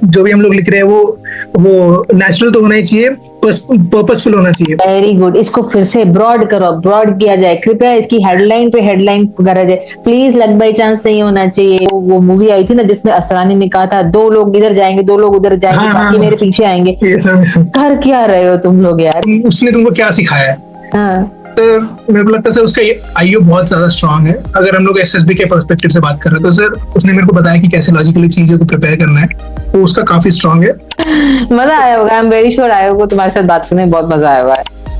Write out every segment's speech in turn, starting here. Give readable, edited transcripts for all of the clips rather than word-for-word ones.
जो भी हम लोग लिख रहे हैं वो नेचुरल तो होना ही चाहिए, पर्पसफुल होना चाहिए। वेरी गुड, इसको फिर से ब्रॉड करो, ब्रॉड किया जाए, कृपया इसकी हेडलाइन पे हेडलाइन करा जाए प्लीज। लक बाई चांस नहीं होना चाहिए। वो मूवी आई थी ना जिसमें असरानी ने कहा था 2 लोग इधर जाएंगे 2 लोग उधर जाएंगे, हाँ, बाकी हाँ, मेरे पीछे आएंगे। ये सब कर क्या रहे हो तुम लोग यार? उसने तुमको क्या सिखाया है? हाँ तो मेरे को लगता है सर उसका आईओ बहुत ज्यादा स्ट्रांग है। अगर हम लोग एसएसबी के पर्सपेक्टिव से बात कर रहे हैं तो सर उसने मेरे को बताया कि कैसे लॉजिकली चीजों को प्रिपेयर करना है, तो उसका काफी स्ट्रांग है। मजा आया होगा, आई एम वेरी श्योर आया होगा, तुम्हारे साथ बात करने में बहुत मजा आया होगा।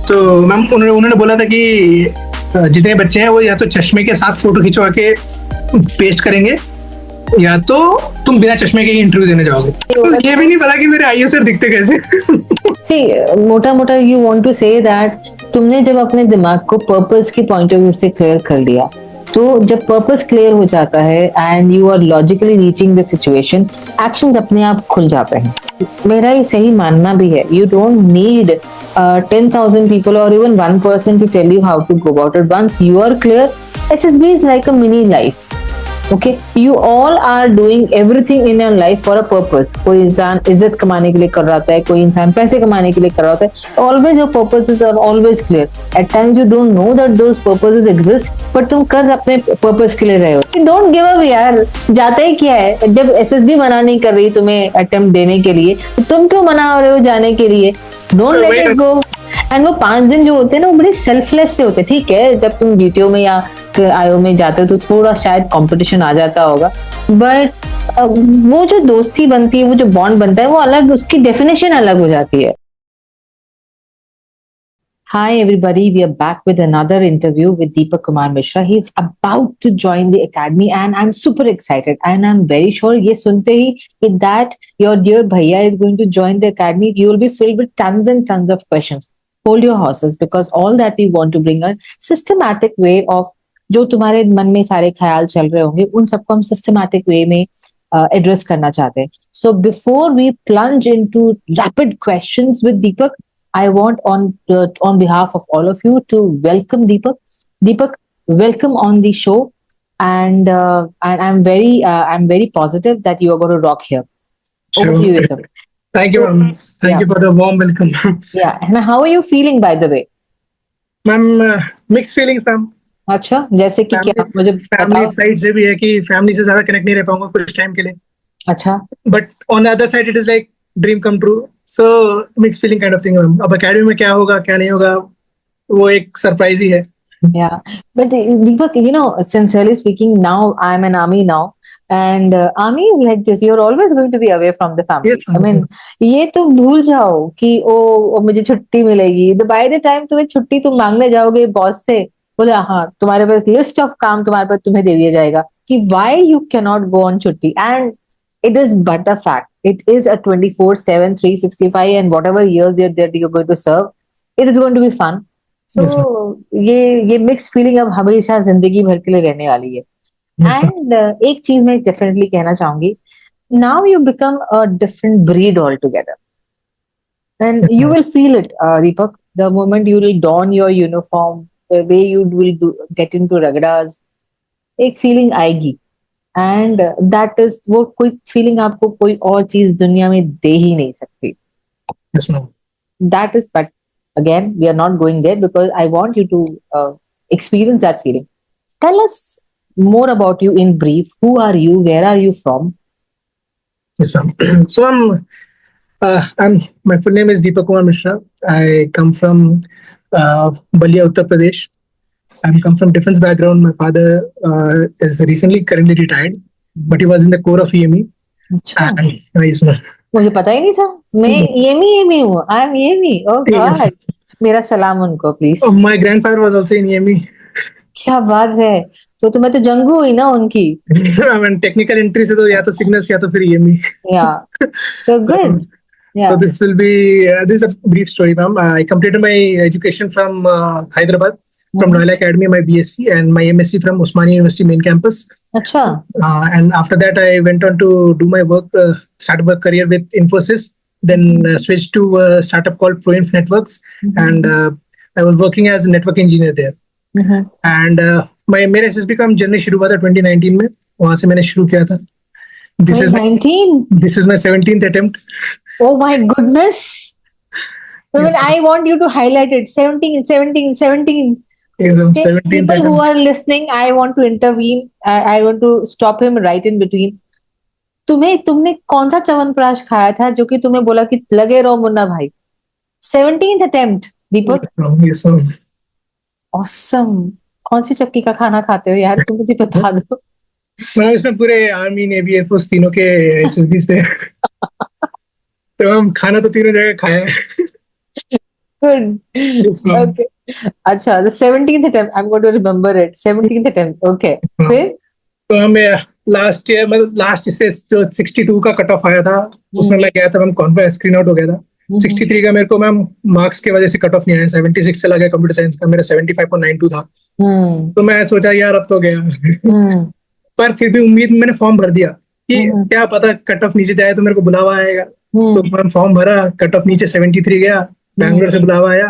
तो मैम उन्होंने बोला था कि जितने बच्चे हैं वो या तो चश्मे के साथ फोटो खिंचवा के पेस्ट करेंगे या तो तुम बिना चश्मे के ही इंटरव्यू देने जाओगे। तो ये भी नहीं पता कि मेरे आईओ सर दिखते कैसे। See, मोटा मोटा you want to say that तुमने जब अपने दिमाग को पर्पस के पॉइंट ऑफ व्यू से क्लियर कर लिया, तो जब पर्पस क्लियर हो जाता है and you are logically reaching the situation, actions अपने आप खुल जाते हैं। मेरा ये सही मानना भी है, you don't need 10,000 people or even one person to tell you how to go about it. Once you are clear, SSB is like a mini life. Okay, you all are doing everything in your life for a purpose. कोई इंसान इज्जत कमाने के लिए कर रहा होता है, कोई इंसान पैसे कमाने के लिए कर रहा होता है। Always your purposes are always clear. At times you don't know that those purposes exist, but तुम कर अपने purpose के लिए रहे हो। Don't give up यार, जाता ही क्या है? जब SSB मना नहीं कर रही तुम्हें attempt देने के लिए, तो तुम क्यों मना रहे हो जाने के लिए? Don't let it go. And वो 5 दिन जो होते हैं ना वो बड़े सेल्फलेस से होते हैं। ठीक है, जब तुम जीटीओ में या आईओ में जाते हो तो थोड़ा शायद कंपटीशन आ जाता होगा, बट वो जो दोस्ती बनती है, वो जो बॉन्ड बनता है, वो अलग, उसकी डेफिनेशन अलग हो जाती है। Hi everybody, we are back with another interview with Deepak Kumar Mishra. He's about to join the academy and I'm super excited and I'm very sure ये सुनते ही with that your dear bhaiya is going to join the academy, you will be filled with tons and tons of questions. Hold your horses because all that we want to bring a systematic way of जो तुम्हारे मन में सारे ख्याल चल रहे होंगे उन सबको हम systematic way में एड्रेस करना चाहते हैं. So before we plunge into rapid questions with Deepak, I want on behalf of all of you to welcome Deepak. Deepak, welcome on the show, and I'm very positive that you are going to rock here. Over to you, sir. Thank you, ma'am. Thank you for the warm welcome. Yeah, and how are you feeling, by the way? Ma'am mix feelings ma'am. अच्छा, जैसे कि क्या, मुझे family side से भी है कि family से ज्यादा कनेक्ट नहीं रह पाऊंगा कुछ टाइम के लिए। अच्छा, but on the other side it is like dream come true, so mix feeling kind of thing ma'am. अब एकेडमी में क्या होगा क्या नहीं होगा वो एक सरप्राइज ही है। Yeah, but Deepak, you know, sincerely speaking, now I'm an army now, and army is like this. You're always going to be away from the family. Yes, ma'am. I mean, ये तो भूल जाओ कि ओ मुझे छुट्टी मिलेगी। The by the time तुम्हें छुट्टी तुम मांगने जाओगे बॉस से, बोले हाँ तुम्हारे पास लिस्ट ऑफ काम तुम्हारे पास तुम्हें दे दिया जाएगा कि why you cannot go on छुट्टी, and it is but a fact. It is a 24/7, 365, and whatever years you're going to serve, it is going to be fun. So ये मिक्स फीलिंग अब हमेशा जिंदगी भर के लिए रहने वाली है। एंड एक चीज मैं डेफिनेटली कहना चाहूंगी, now you become a different breed all together and you will feel it Deepak the moment you will don your uniform, the way you will get into रगड़ास, एक फीलिंग आएगी एंड दैट इज, वो कोई feeling आपको कोई और चीज दुनिया में दे ही नहीं सकती। That is, but again we are not going there because I want you to experience that feeling. Tell us more about you in brief. Who are you, where are you from? Yes ma'am. So my full name is Deepak Kumar Mishra. I come from Balia, Uttar Pradesh. I come from defense background. My father is currently retired, but he was in the core of EME. अच्छा, yes ma'am. मुझे पता ही नहीं था, मैं EME हूँ। I am EME, oh God, मेरा सलाम उनको please. My grandfather was also in EME. क्या बात है, तो मैं तो जंगू हुई ना उनकी। I mean, technical entry से तो या तो signals या तो फिर EME. Yeah, so good. So this will be this is a brief story, ma'am. I completed my education from Hyderabad, from Royal Academy, my BSc, and my MSc from Osmania University main campus. अच्छा, and after that, I went on to do my work, started work career with Infosys, then switched to a startup called ProInf Networks, and I was working as a network engineer there. And मेरा SSB का journey शुरू हुआ था 2019 में, वहां से मैंने शुरू किया था। This is 2019. This is my 17th attempt. Oh my goodness. I mean, Yes, I want you to highlight it. 17, 17, 17. Okay, 17th people who attempt. are listening, I want to intervene. I want to stop him right in between. तुमने कौन सा च्यवनप्राश खाया था जो कि तुम्हें बोला कि लगे रहो मुन्ना भाई? 17th attempt, दीपक. Yes, ma'am. Awesome. कौन सी चक्की का खाना खाते हो यार, तुम मुझे बता दो. मैम इसमें पूरे आर्मी नेवी एयरफोर्स तीनों के एसएसबी से तो हम खाना तो तीनों जगह खाया है. Good. Yes, ma'am. Okay. अच्छा, the 17th attempt. I'm going to remember it. 17th attempt. Okay. हाँ. फिर तो हमें लास्ट ईयर मतलब लास्ट से जो 62 का कट ऑफ आया था उसमें मैं गया था मैम, कॉन्फ्रेंस स्क्रीन आउट हो गया था. 63 का मेरे को मैम मार्क्स की वजह से कट ऑफ नहीं आया. 76 चला गया कंप्यूटर साइंस का, मेरा 75.92 था. तो मैं सोचा यार अब तो गया. पर फिर भी उम्मीद, मैंने फॉर्म भर दिया कि क्या पता कट ऑफ नीचे जाए तो मेरे को बुलावा आएगा. तो मैंने फॉर्म भरा, कट ऑफ नीचे 73 गया, बैंगलोर से बुलावा आया.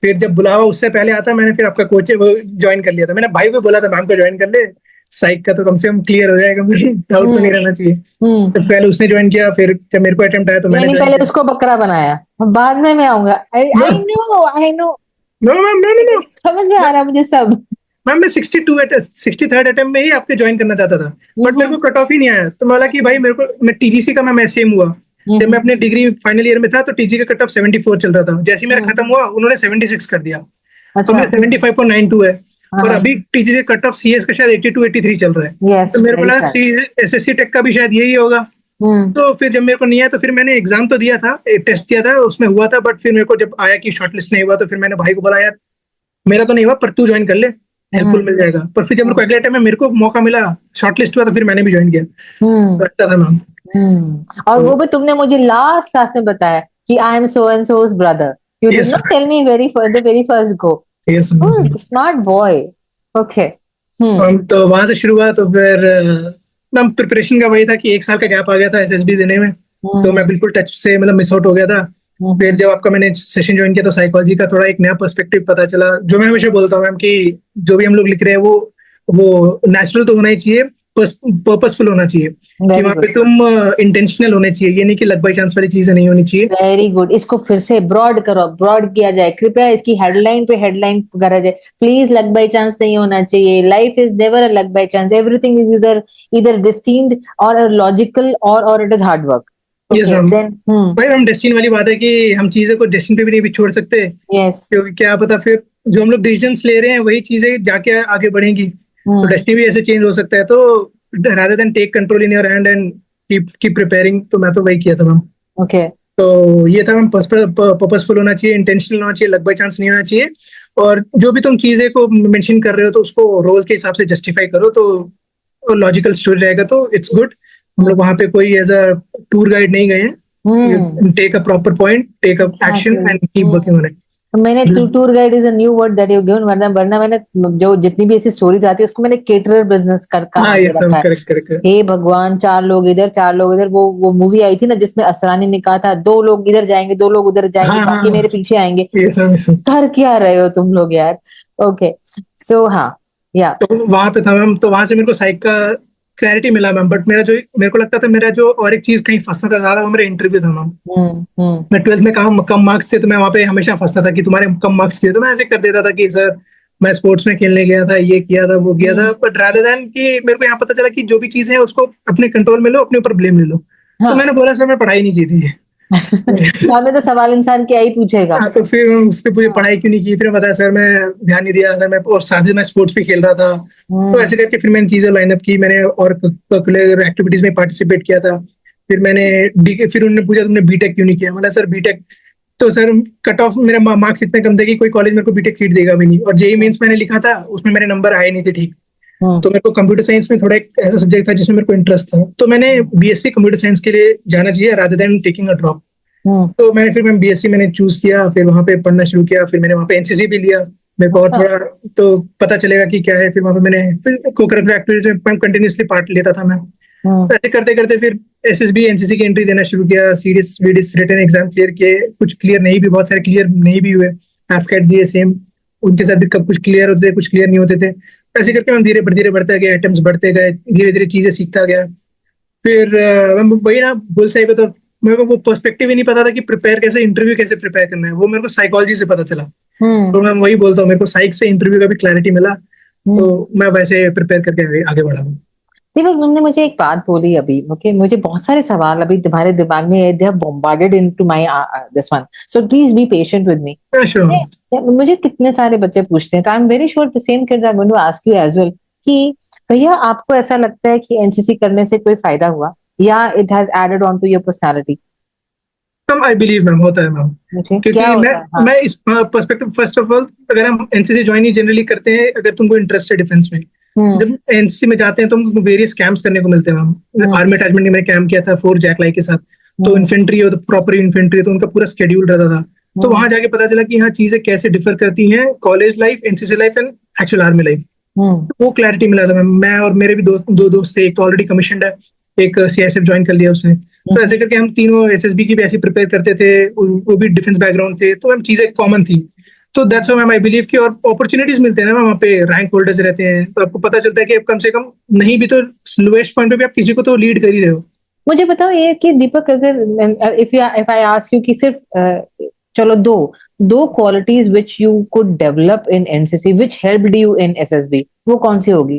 फिर जब बुलावा उससे पहले आता, मैंने फिर आपका कोच वो ज्वाइन कर लिया था. मैंने भाई को बोला था मैम को ज्वाइन कर ले, साइक का तो कम से कम क्लियर हो जाएगा, डाउट तो नहीं रहना चाहिए. तो पहले उसने ज्वाइन किया, फिर जब मेरे को अटेम्प्ट आया तो मैंने पहले उसको बकरा बनाया, बाद में मैं आऊंगा. I know. No ma'am, no. समझ में आ रहा है मुझे सब. मैम मैं 63rd अटेम्प्ट में ही आपके ज्वाइन करना चाहता था, बट मेरे को कट ऑफ ही नहीं आया. तो बोला कि भाई मेरे को, मैं टीजीसी का मैं सेम हुआ. जब मैं अपने डिग्री फाइनल ईयर में था तो टीजी का कट ऑफ 74 चल रहा था. जैसे ही मेरा खत्म हुआ उन्होंने 76 कर दिया. तो मेरा 75.92 है. और अभी टीजी का कट ऑफ सीएस का शायद 82-83 चल रहा है. तो मेरे बोला एसएससी टेक का भी शायद यही होगा. तो फिर जब मेरे को नहीं आया तो फिर मैंने एग्जाम तो दिया था, एक टेस्ट दिया था, उसमें हुआ था. बट फिर मेरे को जब आया कि शॉर्टलिस्ट नहीं हुआ तो फिर मैंने भाई को बोला यार मेरा तो नहीं हुआ पर तू ज्वाइन कर ले, हेल्पफुल मिल जाएगा. पर फिर जब मेरे को अगले टाइम में मेरे को मौका मिला, शॉर्टलिस्ट हुआ, तो फिर मैंने भी ज्वाइन किया. तो अच्छा था मैम. और वो भी तुमने मुझे लास्ट क्लास में बताया कि I am so and so's brother. You did not tell me the very first go. Smart boy. Okay. तो वहां से शुरू हुआ. तो फिर मैम प्रिपरेशन का वही था कि 1 साल का गैप आ गया था एसएसबी देने में. तो मैं बिल्कुल टच से मतलब मिस आउट हो गया था. फिर जब आपका मैंने सेशन ज्वाइन किया तो साइकोलॉजी का थोड़ा एक नया पर्सपेक्टिव पता चला. जो मैं हमेशा बोलता हूँ मैम कि जो भी हम लोग लिख रहे हैं वो नेचुरल तो होना ही चाहिए, पर्पसफुल होना चाहिए. कि वहाँ पे तुम इंटेंशनल होने चाहिए, ये नहीं कि लक बाई चांस वाली चीजें नहीं होनी चाहिए. Very good. इसको फिर से ब्रॉड करो, ब्रॉड किया जाए. कृपया इसकी हेडलाइन पे हेडलाइन करा जाए. प्लीज लक बाई चांस नहीं होना चाहिए. Life is never a luck by chance. Everything is इधर डिस्टिन्ड और लॉजिकल और it is hard work. Yes ma'am. भाई हम डेस्टिनी वाली बात है कि हम चीजें को डेस्टिनी पे भी नहीं भी छोड़ सकते. क्योंकि क्या पता फिर जो हम लोग डिसीजंस ले रहे हैं वही चीजें जाके आगे बढ़ेंगी. तो डेस्टिनी भी ऐसे चेंज हो सकता है. तो rather than take control in your hand and keep preparing, तो मैं तो वही किया था मैम. ओके. तो ये था मैम, पर्पसफुल होना चाहिए, इंटेंशनल होना चाहिए, लक बाय चांस नहीं होना चाहिए. और जो भी तुम चीजें को मेंशन कर रहे हो तो उसको रोल के हिसाब से जस्टिफाई करो, तो लॉजिकल स्टोरी रहेगा. तो इट्स गुड. हम लोग वहां पे कोई एज अ टूर गाइड नहीं गए हैं. Take a proper point, take a action and keep working on it. मैंने tour guide is a new word that you given. वरना मैंने जो जितनी भी ऐसी स्टोरीज आती है उसको मैंने केटरर बिजनेस कर रखा है. हे भगवान, 4 लोग इधर 4 लोग इधर. वो मूवी आई थी ना जिसमें असरानी ने कहा था 2 लोग इधर जाएंगे 2 लोग उधर जाएंगे, बाकी मेरे पीछे आएंगे. कर क्या रहे हो तुम लोग यार. ओके. सो हाँ या तो वहां पे था मैम. तो वहां से मेरे को साइक का क्लैरिटी मिला मैम. बट मेरे को लगता था मेरा जो और एक चीज कहीं फंसता था ज्यादा, वो मेरा इंटरव्यू था मैम. मैं 12th में कम मार्क्स थे तो मैं वहां पे हमेशा फंसता था कि तुम्हारे कम मार्क्स क्यों. तो मैं ऐसे कर देता था कि सर मैं स्पोर्ट्स में खेलने गया था, ये किया था, वो किया था. बट रादर देन कि मेरे को यहाँ पता चला कि जो भी चीज है उसको अपने कंट्रोल में लो, अपने ऊपर ब्लेम ले लो. तो मैंने बोला सर मैं पढ़ाई नहीं की थी. सामने तो सवाल इंसान क्या ही पूछेगा. तो फिर उसने पूरी पढ़ाई क्यों नहीं की. फिर बताया सर मैं ध्यान नहीं दिया सर, मैं और साथ ही मैं स्पोर्ट्स भी खेल रहा था. तो ऐसे करके फिर मैंने चीजें लाइनअप की. मैंने और करिकुलर एक्टिविटीज में पार्टिसिपेट किया था. फिर फिर उन्होंने पूछा तुमने बीटेक क्यों नहीं किया. मतलब सर बीटेक तो सर कट ऑफ मेरे मार्क्स इतने कम थे कि कोई कॉलेज मेरे को बीटेक सीट देगा भी नहीं. और जेई मेंस मैंने लिखा था, उसमें मेरे नंबर आए नहीं थे ठीक. तो मेरे को कंप्यूटर साइंस में थोड़ा एक ऐसा सब्जेक्ट था जिसमें मेरे को इंटरेस्ट था. तो मैंने बीएससी कंप्यूटर साइंस के लिए जाना चाहिए rather than taking a drop. तो मैंने बीएससी मैंने चूज किया. फिर वहां पे पढ़ना शुरू किया. फिर मैंने वहां पे एनसीसी भी लिया. मेरे को और थोड़ा तो पता चलेगा कि क्या है. फिर वहां पे मैंने फिर को-करिकुलर एक्टिविटीज में कंटिन्यूअसली पार्ट लेता था मैं. तो ऐसे करते करते फिर एसएसबी एनसीसी की एंट्री देना शुरू किया. CDS VDS written exam clear किए. कुछ क्लियर नहीं भी, बहुत सारे क्लियर नहीं भी हुए. एफकेट दिए सेम. उनके साथ भी कब कुछ क्लियर होते थे, कुछ क्लियर नहीं होते थे. ऐसे करके मैं धीरे बढ़ते गए, अटेम्प्ट्स बढ़ते गए, धीरे धीरे चीजें सीखता गया. फिर मैं वही ना बोल सही बता, मेरे को वो पर्सपेक्टिव ही नहीं पता था कि प्रिपेयर कैसे, इंटरव्यू कैसे प्रिपेयर करना है, वो मेरे को साइकोलॉजी से पता चला। हम्म तो मैं वही बोलता हूँ, मेरे को साइक से इंटरव्यू का भी क्लैरिटी मिला, तो हम्म। मैं वैसे प्रिपेयर करके आगे बढ़ा हूँ। दीपक, तुमने मुझे एक बात बोली अभी, ओके, मुझे बहुत सारे सवाल अभी तुम्हारे दिमाग में है, they have bombarded into my this one, so please be patient with me. Sure. मुझे कितने सारे बच्चे पूछते हैं, I am very sure the same kids are going to ask you as well, कि भैया आपको ऐसा लगता है कि एनसीसी करने से कोई फायदा हुआ, या it has added on to your personality? Ma'am I believe ma'am होता है मैम, मुझे क्या क्योंकि मैं होता है? हाँ। मैं इस पर्सपेक्टिव, फर्स्ट ऑफ ऑल अगर हम एनसीसी ज्वाइन ही जनरली करते हैं अगर तुमको इंटरेस्ट है डिफेंस में, हम्म जब एनसीसी में जाते हैं तो हमको वेरियस कैंप्स करने को मिलते हैं मैम। हम्म आर्मी अटैचमेंट में मैंने कैंप किया था 4 जैकलाई के साथ। तो हम्म इन्फेंट्री हो तो प्रॉपर इन्फेंट्री, तो उनका पूरा स्केड्यूल रहता था। तो हम्म वहां जाके पता चला कि हाँ चीजें कैसे डिफर करती हैं, college life, NCC life and actual army life. Hmm वो क्लैरिटी मिला था मैम। मैं और मेरे भी दो दोस्त थे, एक तो ऑलरेडी कमीशनड है, एक सीआईएसएफ ज्वाइन कर लिया उसने। तो हम्म ऐसे करके हम तीनों एसएसबी की भी ऐसे प्रिपेयर करते थे, वो भी डिफेंस बैकग्राउंड थे, तो मैम चीजें कॉमन थी। तो that's why ma'am I believe कि, और अपॉर्चुनिटीज मिलते हैं ना मैम, वहाँ पे रैंक होल्डर्स रहते हैं, तो आपको पता चलता है कि अब कम से कम नहीं भी तो लोएस्ट पॉइंट पे भी आप किसी को तो लीड कर ही रहे हो। मुझे बताओ ये कि दीपक, अगर इफ आई आस्क यू कि सिर्फ चलो दो दो qualities which you could develop in NCC which helped you in SSB, वो कौन सी होगी?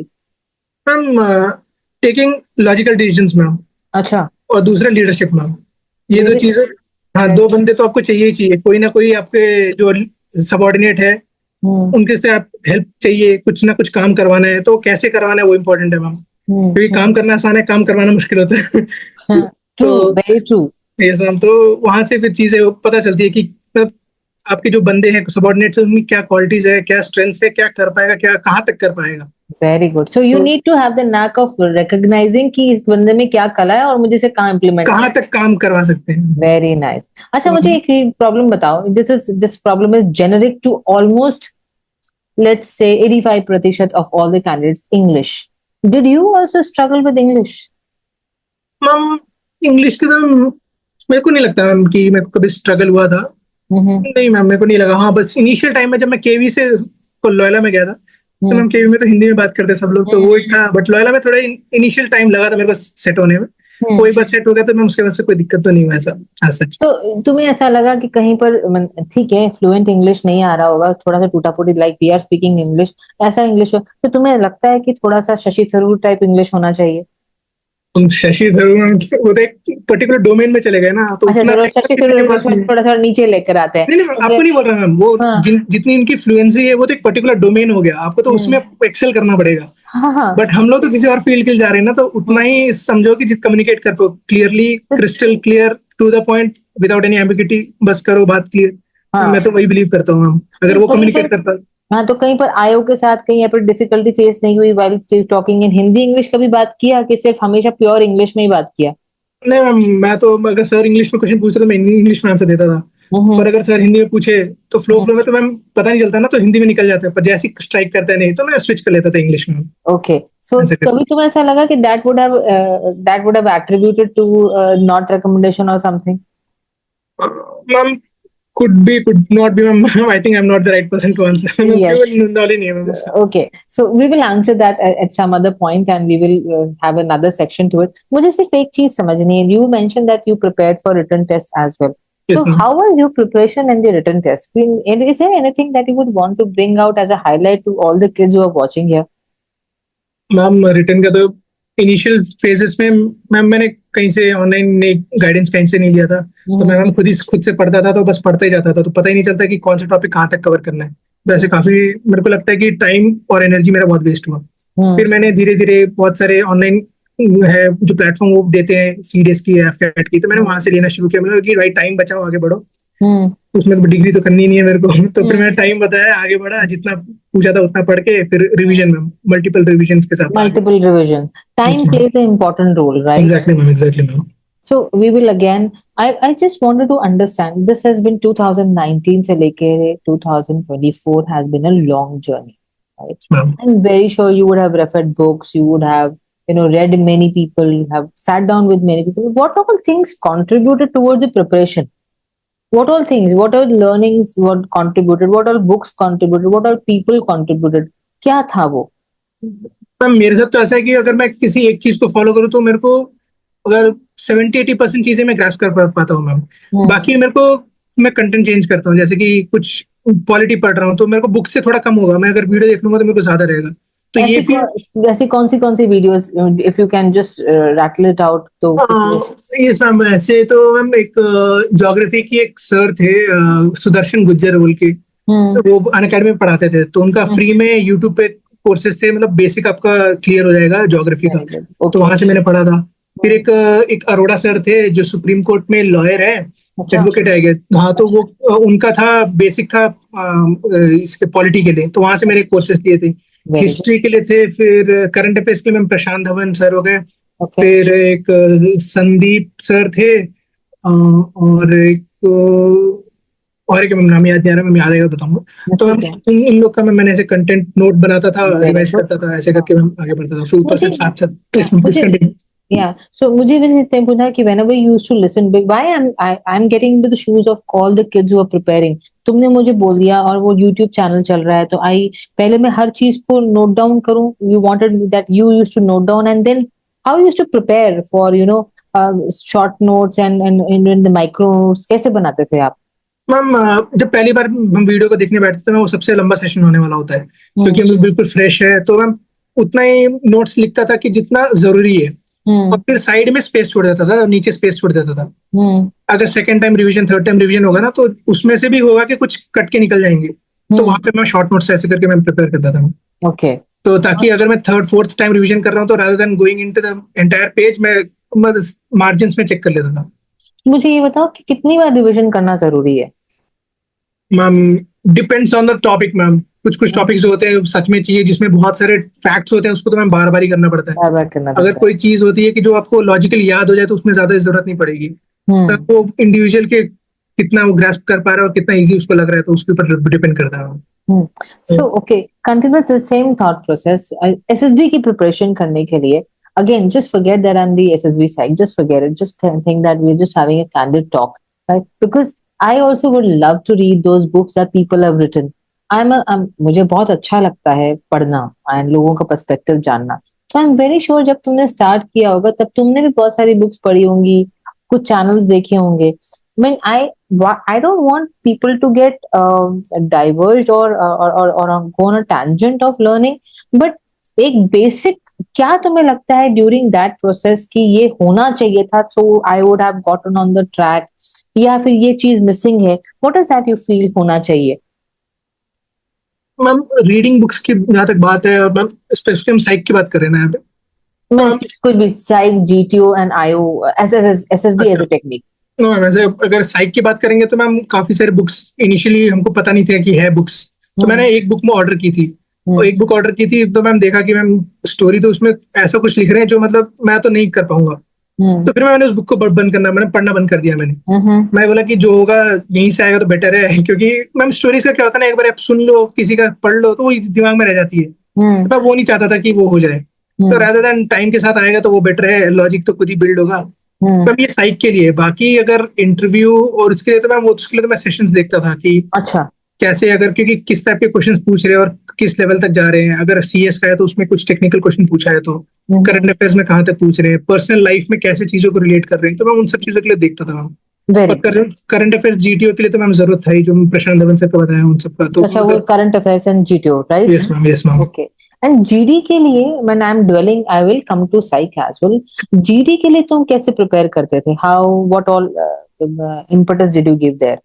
Ma'am taking logical decisions ma'am, अच्छा। और दूसरा लीडरशिप मैम। ये दो चीजें। लीडरशिप। हाँ, 2 बंदे तो आपको चाहिए ही चाहिए, कोई ना कोई आपके जो सबॉर्डिनेट है, हम्म उनके से आप हेल्प चाहिए, कुछ ना कुछ काम करवाना है तो कैसे करवाना है वो इम्पोर्टेंट है मैम। क्योंकि हम्म। काम करना आसान है, काम करवाना मुश्किल होता है। ट्रू, तो वेरी ट्रू। यस मैम, तो वहां से फिर चीजें पता चलती है कि मतलब आपके जो बंदे हैं सबॉर्डिनेट्स, उनकी क्या क्वालिटीज है, क्या स्ट्रेंथ्स है, क्या कर पाएगा, क्या कहाँ तक कर पाएगा। वेरी गुड, सो यू तो need to have the knack of recognizing कि इस बंदे में क्या कला है और मुझे इसे कहाँ इम्प्लीमेंट कहाँ करना तक काम करवा सकते हैं। है। Very nice. अच्छा, तो मुझे एक प्रॉब्लम बताओ, this problem is generic to almost, let's say 85% of all the candidates, English. Did you also struggle with English? Ma'am English के तो मेरे को नहीं लगता मैम कि मेरे को कभी स्ट्रगल हुआ था। हम्म नहीं मैम, मेरे को नहीं लगा। हाँ, बस इनिशियल टाइम में जब मैं केवी से को लोयला में गया था, तो हम्म मैम केवी में तो हिंदी में बात करते सब लोग, तो वो एक हम्म था, बट लोयला में थोड़ा इनिशियल टाइम लगा था मेरे को सेट होने में। वो एक बार सेट हो गया तो मैम उसके बाद से कोई दिक्कत तो नहीं हुआ ऐसा आज सच। तो तुम्हें ऐसा लगा कि कहीं पर ठीक है, फ्लुएंट इंग्लिश नहीं आ रहा होगा, थोड़ा सा टूटा फूटी, like we are speaking English, ऐसा इंग्लिश हो, तो तुम्हें लगता है कि थोड़ा सा शशि थरूर टाइप इंग्लिश होना चाहिए? तुम शशि थरूर मैम वो तो एक पर्टिकुलर डोमेन में चले गए ना, तो अच्छा, उतना थोड़ा टाइम शशि किसी थरूर के इंग्लिश पास में नहीं है। थोड़ा सा नीचे लेकर आते हैं, नहीं नहीं मैम, ओके। आपको नहीं बोल रहा मैम, वो हाँ जितनी इनकी फ्लुएंसी है वो तो एक पर्टिकुलर डोमेन हो गया, आपको तो उसमें हम्म एक्सेल करना पड़ेगा। हाँ हाँ। बट हम लोग तो किसी और फील्ड के लिए जा रहे हैं ना, तो उतना हम्म, ही समझो कि जित कम्युनिकेट कर पाओ क्लियरली, तो crystal clear, to the point, without any ambiguity, बस करो बात क्लियर। मैं हाँ। तो वही बिलीव करता हूँ मैम, अगर तो वो कहीं कम्युनिकेट पर, करता। हाँ, तो कहीं पर आयोग के साथ कहीं यहाँ पर डिफिकल्टी फेस नहीं हुई while talking in Hindi English? कभी बात किया कि सिर्फ हमेशा प्योर इंग्लिश में ही बात किया? नहीं मैम, मैं तो अगर सर इंग्लिश में क्वेश्चन पूछते तो मैं इंग्लिश में आंसर देता था। हम्म पर अगर सर हिंदी में पूछे तो फ्लो हम्म। फ्लो में तो मैम पता नहीं चलता ना, तो हिंदी में निकल जाता है, पर जैसे ही स्ट्राइक करता है नहीं तो मैं स्विच कर लेता था इंग्लिश में। ओके, सो ऐसे कर कभी तुम्हें ऐसा लगा कि that would have attributed to not recommendation और something? Ma'am, could not be ma'am. I think I am not the right person to answer. Yes. क्यों नॉलेज नहीं है मैम उसका। Okay, so we will answer that at some other point, and we will have another section to it. मुझे सिर्फ एक चीज समझनी है, you mentioned that you prepared for written test as well. Yes So ma'am. how was your preparation in the written test? And is there anything that you would want to bring out as a highlight to all the kids who are watching here? Ma'am return का तो initial phases में ma'am मैंने कहीं से online guidance कहीं से नहीं लिया था। तो मैं हम्म मैम खुद से पढ़ता था, तो बस पढ़ता ही जाता था, तो पता ही नहीं चलता कि कौन सा टॉपिक कहाँ तक कवर करना है। तो ऐसे काफी मेरे को लगता है कि टाइम और एनर्जी मेरा बहुत वेस्ट हुआ। हम्म फिर मैंने धीरे धीरे बहुत सारे ऑनलाइन है जो प्लेटफॉर्म वो देते हैं, सीडीएस की, एफकेट की, तो मैंने वहां से लेना शुरू किया। मैंने कहा कि भाई टाइम बचाओ, आगे बढ़ो, हम्म उसमें डिग्री तो करनी नहीं है मेरे को। तो फिर हम्म। मैंने टाइम बताया, आगे बढ़ा, जितना पूछा था उतना पढ़ के, फिर रिवीजन में मल्टीपल रिवीजन के साथ आगे। Multiple revision. Yes Time ma'am. plays an important role, right? Exactly ma'am, exactly ma'am. So we will again. I just wanted to understand. This has been 2019 से लेके 2024 has been a long journey, right? Ma'am I'm very sure you would have referred books. You would have, read many people. You have sat down with many people. What all things contributed towards the preparation? What all things? What all learnings? What contributed? What all books contributed? What all people contributed? क्या था वो? Ma'am मेरे साथ तो ऐसा है कि अगर मैं किसी एक चीज को फॉलो करूँ तो मेरे को अगर 70-80% चीजें मैं ग्रास्प कर पाता हूँ मैम। हम्म, बाकी मेरे को, मैं कंटेंट चेंज करता हूँ, जैसे कि कुछ पॉलिटी पढ़ रहा हूँ तो मेरे को बुक से थोड़ा कम होगा, मैं अगर वीडियो देख लूंगा तो मेरे को ज्यादा रहेगा। तो ये फिर ऐसी कौन सी videos, if you can just rattle it out, तो यस मैम, ऐसे तो मैम एक ज्योग्राफी की एक सर थे, सुदर्शन गुज्जर बोल के, हम्म, वो अनअकैडमी में पढ़ाते थे, तो उनका फ्री में यूट्यूब पे कोर्सेज थे, मतलब बेसिक आपका क्लियर हो जाएगा ज्योग्राफी का। वेरी गुड, तो ओके। वहां से मैंने पढ़ा था। फिर एक अरोड़ा सर थे जो सुप्रीम कोर्ट में लॉयर है, अच्छा, एडवोकेट है गए। हाँ, तो अच्छा, वो उनका था, बेसिक था इसके पॉलिटी के लिए, तो वहां से मैंने कोर्सेज लिए थे। वेरी गुड, हिस्ट्री के लिए थे, फिर करंट अफेयर्स के लिए मैम प्रशांत धवन सर हो गए। ओके, फिर एक संदीप सर थे, और एक और एक मैम नाम याद नहीं आ रहा, मैं याद आएगा तो बताऊंगा। तो मैम ठीक है, इन लोग का मैंने ऐसे कंटेंट नोट बनाता था, वेरी रिवाइज गुड। करता था, ऐसे हाँ, करके मैं आगे बढ़ता था, फिर ऊपर मुझे से साथ साथ या इसमें मुझे डिस्कंटिन्यू। Yeah. So मुझे भी इस टाइम पूछना है कि whenever you used to listen, why I'm getting into the shoes of all the kids who are preparing. तुमने मुझे बोल दिया और वो YouTube चैनल चल रहा है, तो आई पहले मैं हर चीज को नोट डाउन करूं. You wanted that you used to note down, and then how you used to prepare for short notes and the micro notes कैसे बनाते थे आप? मैम जब पहली बार हम वीडियो को देखने बैठते हैं तो वो सबसे लंबा सेशन होने वाला होता है, क्योंकि हम्म, हम बिल्कुल फ्रेश है, तो मैम उतना ही नोट्स लिखता था कि जितना जरूरी है, और हम्म, फिर साइड में स्पेस छोड़ देता था, नीचे स्पेस छोड़ देता था। हम्म, अगर second time revision, third time revision होगा ना, तो उसमें से भी होगा कि कुछ कट के निकल जाएंगे, तो वहां हम्म, पे मैं शॉर्ट नोट्स ऐसे करके मैं प्रिपेयर करता था। ओके. तो ताकि अगर मैं थर्ड फोर्थ टाइम रिवीजन कर रहा हूँ तो rather than going into the entire page, मैं मार्जिन में चेक कर लेता था। मुझे ये बताओ कि कितनी बार रिविजन करना जरूरी है? Ma'am depends on the topic ma'am, कुछ कुछ टॉपिक्स होते हैं सच में चाहिए, जिसमें बहुत सारे फैक्ट्स होते हैं, उसको तो मैम बार बार ही करना पड़ता है। बार बार करना अगर पड़ता है. कोई चीज होती है कि जो आपको लॉजिकली याद हो जाए तो उसमें ज्यादा जरूरत नहीं पड़ेगी। हम्म. तब वो इंडिविजुअल के कितना वो ग्रास्प कर पा रहा है और कितना इजी उसको लग रहा है, तो उसके ऊपर डिपेंड करता है। Hmm. So, तो okay, continue the same thought process. SSB की preparation करने के लिए, again, just forget that I'm the SSB side. Just forget it. Just think that we're just having a candid talk, right? Because I also would love to read those books that people have written. मुझे बहुत अच्छा लगता है पढ़ना and लोगों का perspective जानना. तो I'm very sure जब तुमने start किया होगा तब तुमने भी बहुत सारी books पढ़ी होंगी, कुछ channels देखे होंगे. I mean, I don't want people to get diverged or go on a tangent of learning, but एक basic क्या तुम्हें लगता है during that process कि ये होना चाहिए था, so I would have gotten on the track, या फिर ये चीज missing है, what is that you feel होना चाहिए? मैम रीडिंग बुक्स की जहाँ तक बात है, और मैम स्पेसिफिक हम साइक की बात कर रहे हैं ना यहाँ पे, तो मैं मैम कुछ भी psych, GTO and IO, SSB as अच्छा, a technique. नो मैम ऐसे अगर साइक की बात करेंगे तो मैम काफी सारे बुक्स इनिशियली हमको पता नहीं थे कि है बुक्स, तो मैंने हम्म, एक बुक में ऑर्डर की थी। और हम्म, एक बुक ऑर्डर की थी तो मैम देखा कि मैम स्टोरी तो उसमें ऐसा कुछ लिख रहे हैं जो मतलब मैं तो नहीं कर पाऊंगा। हम्म, तो फिर मैंने उस बुक को बंद करना, मैंने पढ़ना बंद कर दिया मैंने। हम्म, मैं बोला कि जो होगा यहीं से आएगा तो बेटर है, क्योंकि मैम स्टोरीज का क्या होता है ना, एक बार आप सुन लो किसी का पढ़ लो तो वो दिमाग में रह जाती है, हम्म, तो मैं वो नहीं चाहता था कि वो हो जाए। तो हम्म, रादर देन टाइम के साथ आएगा तो वो बेटर है, लॉजिक तो खुद ही बिल्ड होगा। हम्म, मैम ये साइक के लिए, बाकी अगर इंटरव्यू और उसके लिए तो मैम उसके लिए तो मैं सेशंस देखता था कि अच्छा, कैसे, अगर क्योंकि किस टाइप के क्वेश्चंस पूछ रहे हैं और किस लेवल तक जा रहे हैं। अगर सीएस का है तो उसमें कुछ टेक्निकल क्वेश्चन पूछा है, तो हम्म, करंट अफेयर्स में कहाँ तक पूछ रहे हैं, पर्सनल लाइफ में कैसे चीजों को रिलेट कर रहे हैं, तो मैं उन सब चीजों के लिए देखता था मैम। वेरी और गुड. करंट अफेयर्स जीटीओ के लिए तो मैम जरूरत था ही, जो प्रशांत धवन सर का बताया उन सबका, तो अच्छा, वो अगर current affairs and GTO, right? Yes ma'am, yes ma'am. Okay. And GD के लिए, when I am dwelling, I will come to psych as well. GD के लिए तुम कैसे प्रिपेयर करते थे? How, what all impetus did you give there?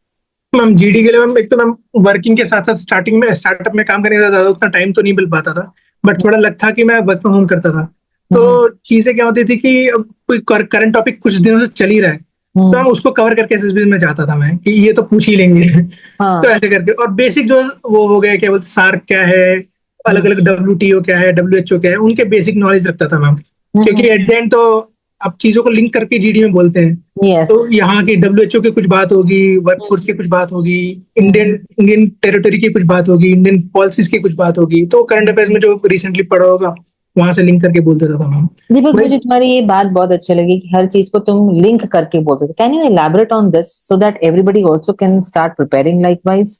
Ma'am GD के लिए मैम, एक तो मैम वर्किंग के साथ साथ स्टार्टिंग में स्टार्टअप में काम करने का ज्यादा उतना टाइम तो नहीं मिल पाता था, बट थोड़ा लग था कि मैं वर्क फ्रॉम होम करता था। तो चीजें क्या होती थी कि अब कोई करंट टॉपिक कुछ दिनों से चल ही रहा है, तो हम उसको कवर करके एसएसबी में चाहता था मैं कि ये तो पूछ ही लेंगे। तो हाँ. ऐसे करके, और बेसिक जो वो हो गया, क्या बोलते सार्क क्या है, अलग अलग डब्ल्यूटीओ क्या है, डब्ल्यूएचओ क्या है, उनके बेसिक नॉलेज रखता था मैम। क्योंकि एट द एंड तो आप चीजों को लिंक करके जीडी में बोलते हैं, यस. तो यहाँ की डब्ल्यूएचओ की कुछ बात होगी, वर्कफोर्स की कुछ बात होगी, इंडियन इंडियन टेरिटरी की कुछ बात होगी, इंडियन पॉलिसीज की कुछ बात होगी, तो करंट अफेयर्स में जो रिसेंटली पढ़ा होगा वहां से लिंक करके बोल देता था मैम। दीपक, भाई मुझे तुम्हारी ये बात बहुत अच्छी लगी कि हर चीज को तुम लिंक करके बोलते थे. Can you elaborate on this so that everybody also can start preparing likewise?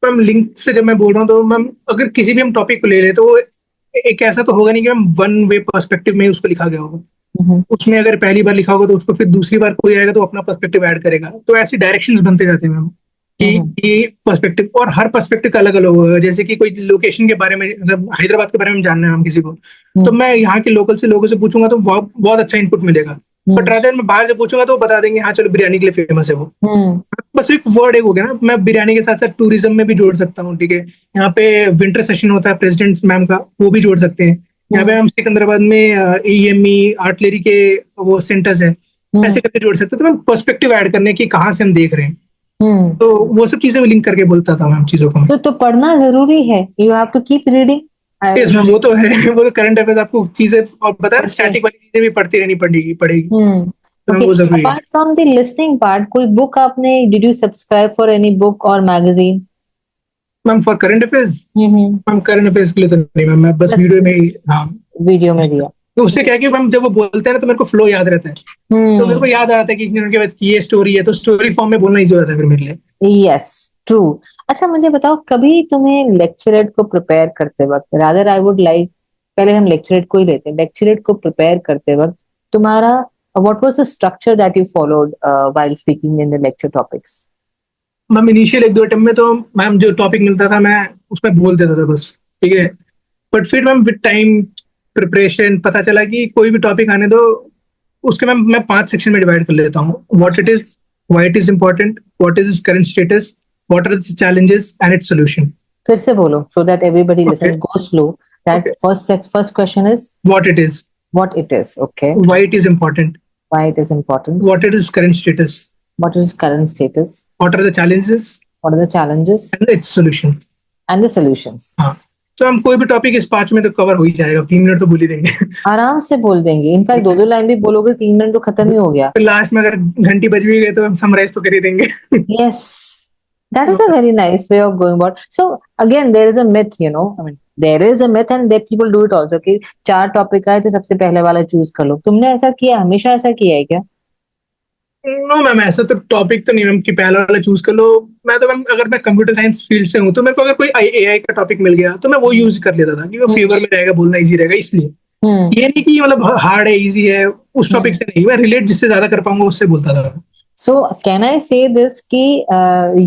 Ma'am link से जब मैं बोल रहा हूँ तो मैम अगर किसी भी हम टॉपिक को ले लें तो वो एक ऐसा तो होगा नहीं कि मैम वन वे पर्सपेक्टिव में ही उसको लिखा गया होगा। उसमें अगर पहली बार लिखा होगा तो उसको फिर दूसरी बार कोई आएगा तो अपना पर्सपेक्टिव ऐड करेगा, तो ऐसी डायरेक्शंस बनते जाते हैं मैम कि ये पर्सपेक्टिव, और हर पर्सपेक्टिव का अलग अलग होगा। जैसे कि कोई लोकेशन के बारे में, मतलब हैदराबाद के बारे में जानना है हम किसी को, तो मैं यहाँ के लोकल से लोगों से पूछूंगा तो बहुत अच्छा इनपुट मिलेगा। बट रादर मैं बाहर से पूछूंगा तो वो बता देंगे हाँ चलो बिरयानी के लिए फेमस है वो। बस एक वर्ड एक हो गया ना, मैं बिरयानी के साथ साथ टूरिज्म में भी जोड़ सकता हूँ, ठीक है। यहाँ पे विंटर सेशन होता है प्रेसिडेंट मैम का, वो भी जोड़ सकते हैं। यहाँ पे हम सिकंदराबाद में ईएमई आर्टिलरी के वो सेंटर्स है, ऐसे करके जोड़ सकते हैं। तो मैम पर्सपेक्टिव ऐड करने की कहाँ से हम देख रहे हैं, तो वो सब चीजें लिंक करके बोलता था मैम चीजों को। तो पढ़ना जरूरी है, you have to keep reading. Yes ma'am, वो तो है, वो तो करंट अफेयर्स आपको चीजें और पता है, स्टैटिक वाली चीजें भी पढ़ती रहनी पड़ेगी। तो वो जरूरी है। Apart from the listening part, कोई बुक आपने, did you subscribe for any book और magazine? Ma'am for current affairs, ma'am current affairs के लिए तो नहीं मैम, मैं बस वीडियो में ही, हाँ वीडियो में दिया। तो उससे क्या है कि मैम जब वो बोलते हैं ना तो मेरे को फ्लो याद रहता है, तो मेरे को याद आता है कि उनके पास ये स्टोरी है, तो स्टोरी फॉर्म में बोलना इजी होता है फिर मेरे लिए। Yes true. अच्छा मुझे बताओ, कभी तुम्हें लेक्चरेट को प्रिपेयर करते वक्त, रादर आई वुड लाइक, पहले हम लेक्चरेट को ही लेते हैं, लेक्चरेट को प्रिपेयर करते वक्त तुम्हारा what was the structure that you followed while speaking in the lecture topics? Ma'am initial एक दो अटेम्प्ट में तो मैम जो टॉपिक मिलता था मैं उसमें बोल देता था बस, ठीक है। बट फिर मैम विद टाइम प्रिपरेशन पता चला कि कोई भी टॉपिक आने दो, उसके मैं 5 सेक्शन में डिवाइड कर लेता हूँ। What it is, why it is important, what is is current status, what are the challenges and its solution. फिर से बोलो so that everybody listen, go slow. That first question is what it is, what it is, okay, why it is important, why it is important, what it is current status, what is current status, what are the challenges what are the challenges and its solution. and the solutions। हाँ, तो हम कोई भी topic इस 5 में तो cover हो ही जाएगा, 3 मिनट तो बोल ही देंगे। आराम से बोल देंगे, इनफैक्ट 2-2 लाइन भी बोलोगे 3 मिनट तो खत्म ही हो गया। तो लास्ट में अगर घंटी बज भी गई तो हम समराइज तो कर ही देंगे। Yes, that is a very nice way of going about। So again there is a myth, you know, I mean there is a myth and that people do it also कि 4 topic आए तो सबसे पहले वाला choose कर लो। तुमने ऐसा किया, हमेशा ऐसा किया है क्या? नो मैम, ऐसा तो टॉपिक तो नहीं मैम कि पहला वाला चूज कर लो। मैं तो मैम अगर मैं कंप्यूटर साइंस फील्ड से हूँ तो मेरे को अगर कोई एआई का टॉपिक मिल गया तो मैं वो यूज कर लेता था कि वो फेवर में रहेगा, बोलना इजी रहेगा, इसलिए। ये नहीं कि मतलब हार्ड है इजी है, उस टॉपिक से नहीं, मैं रिलेट जिससे ज्यादा कर पाऊंगा उससे बोलता था। So can I say this कि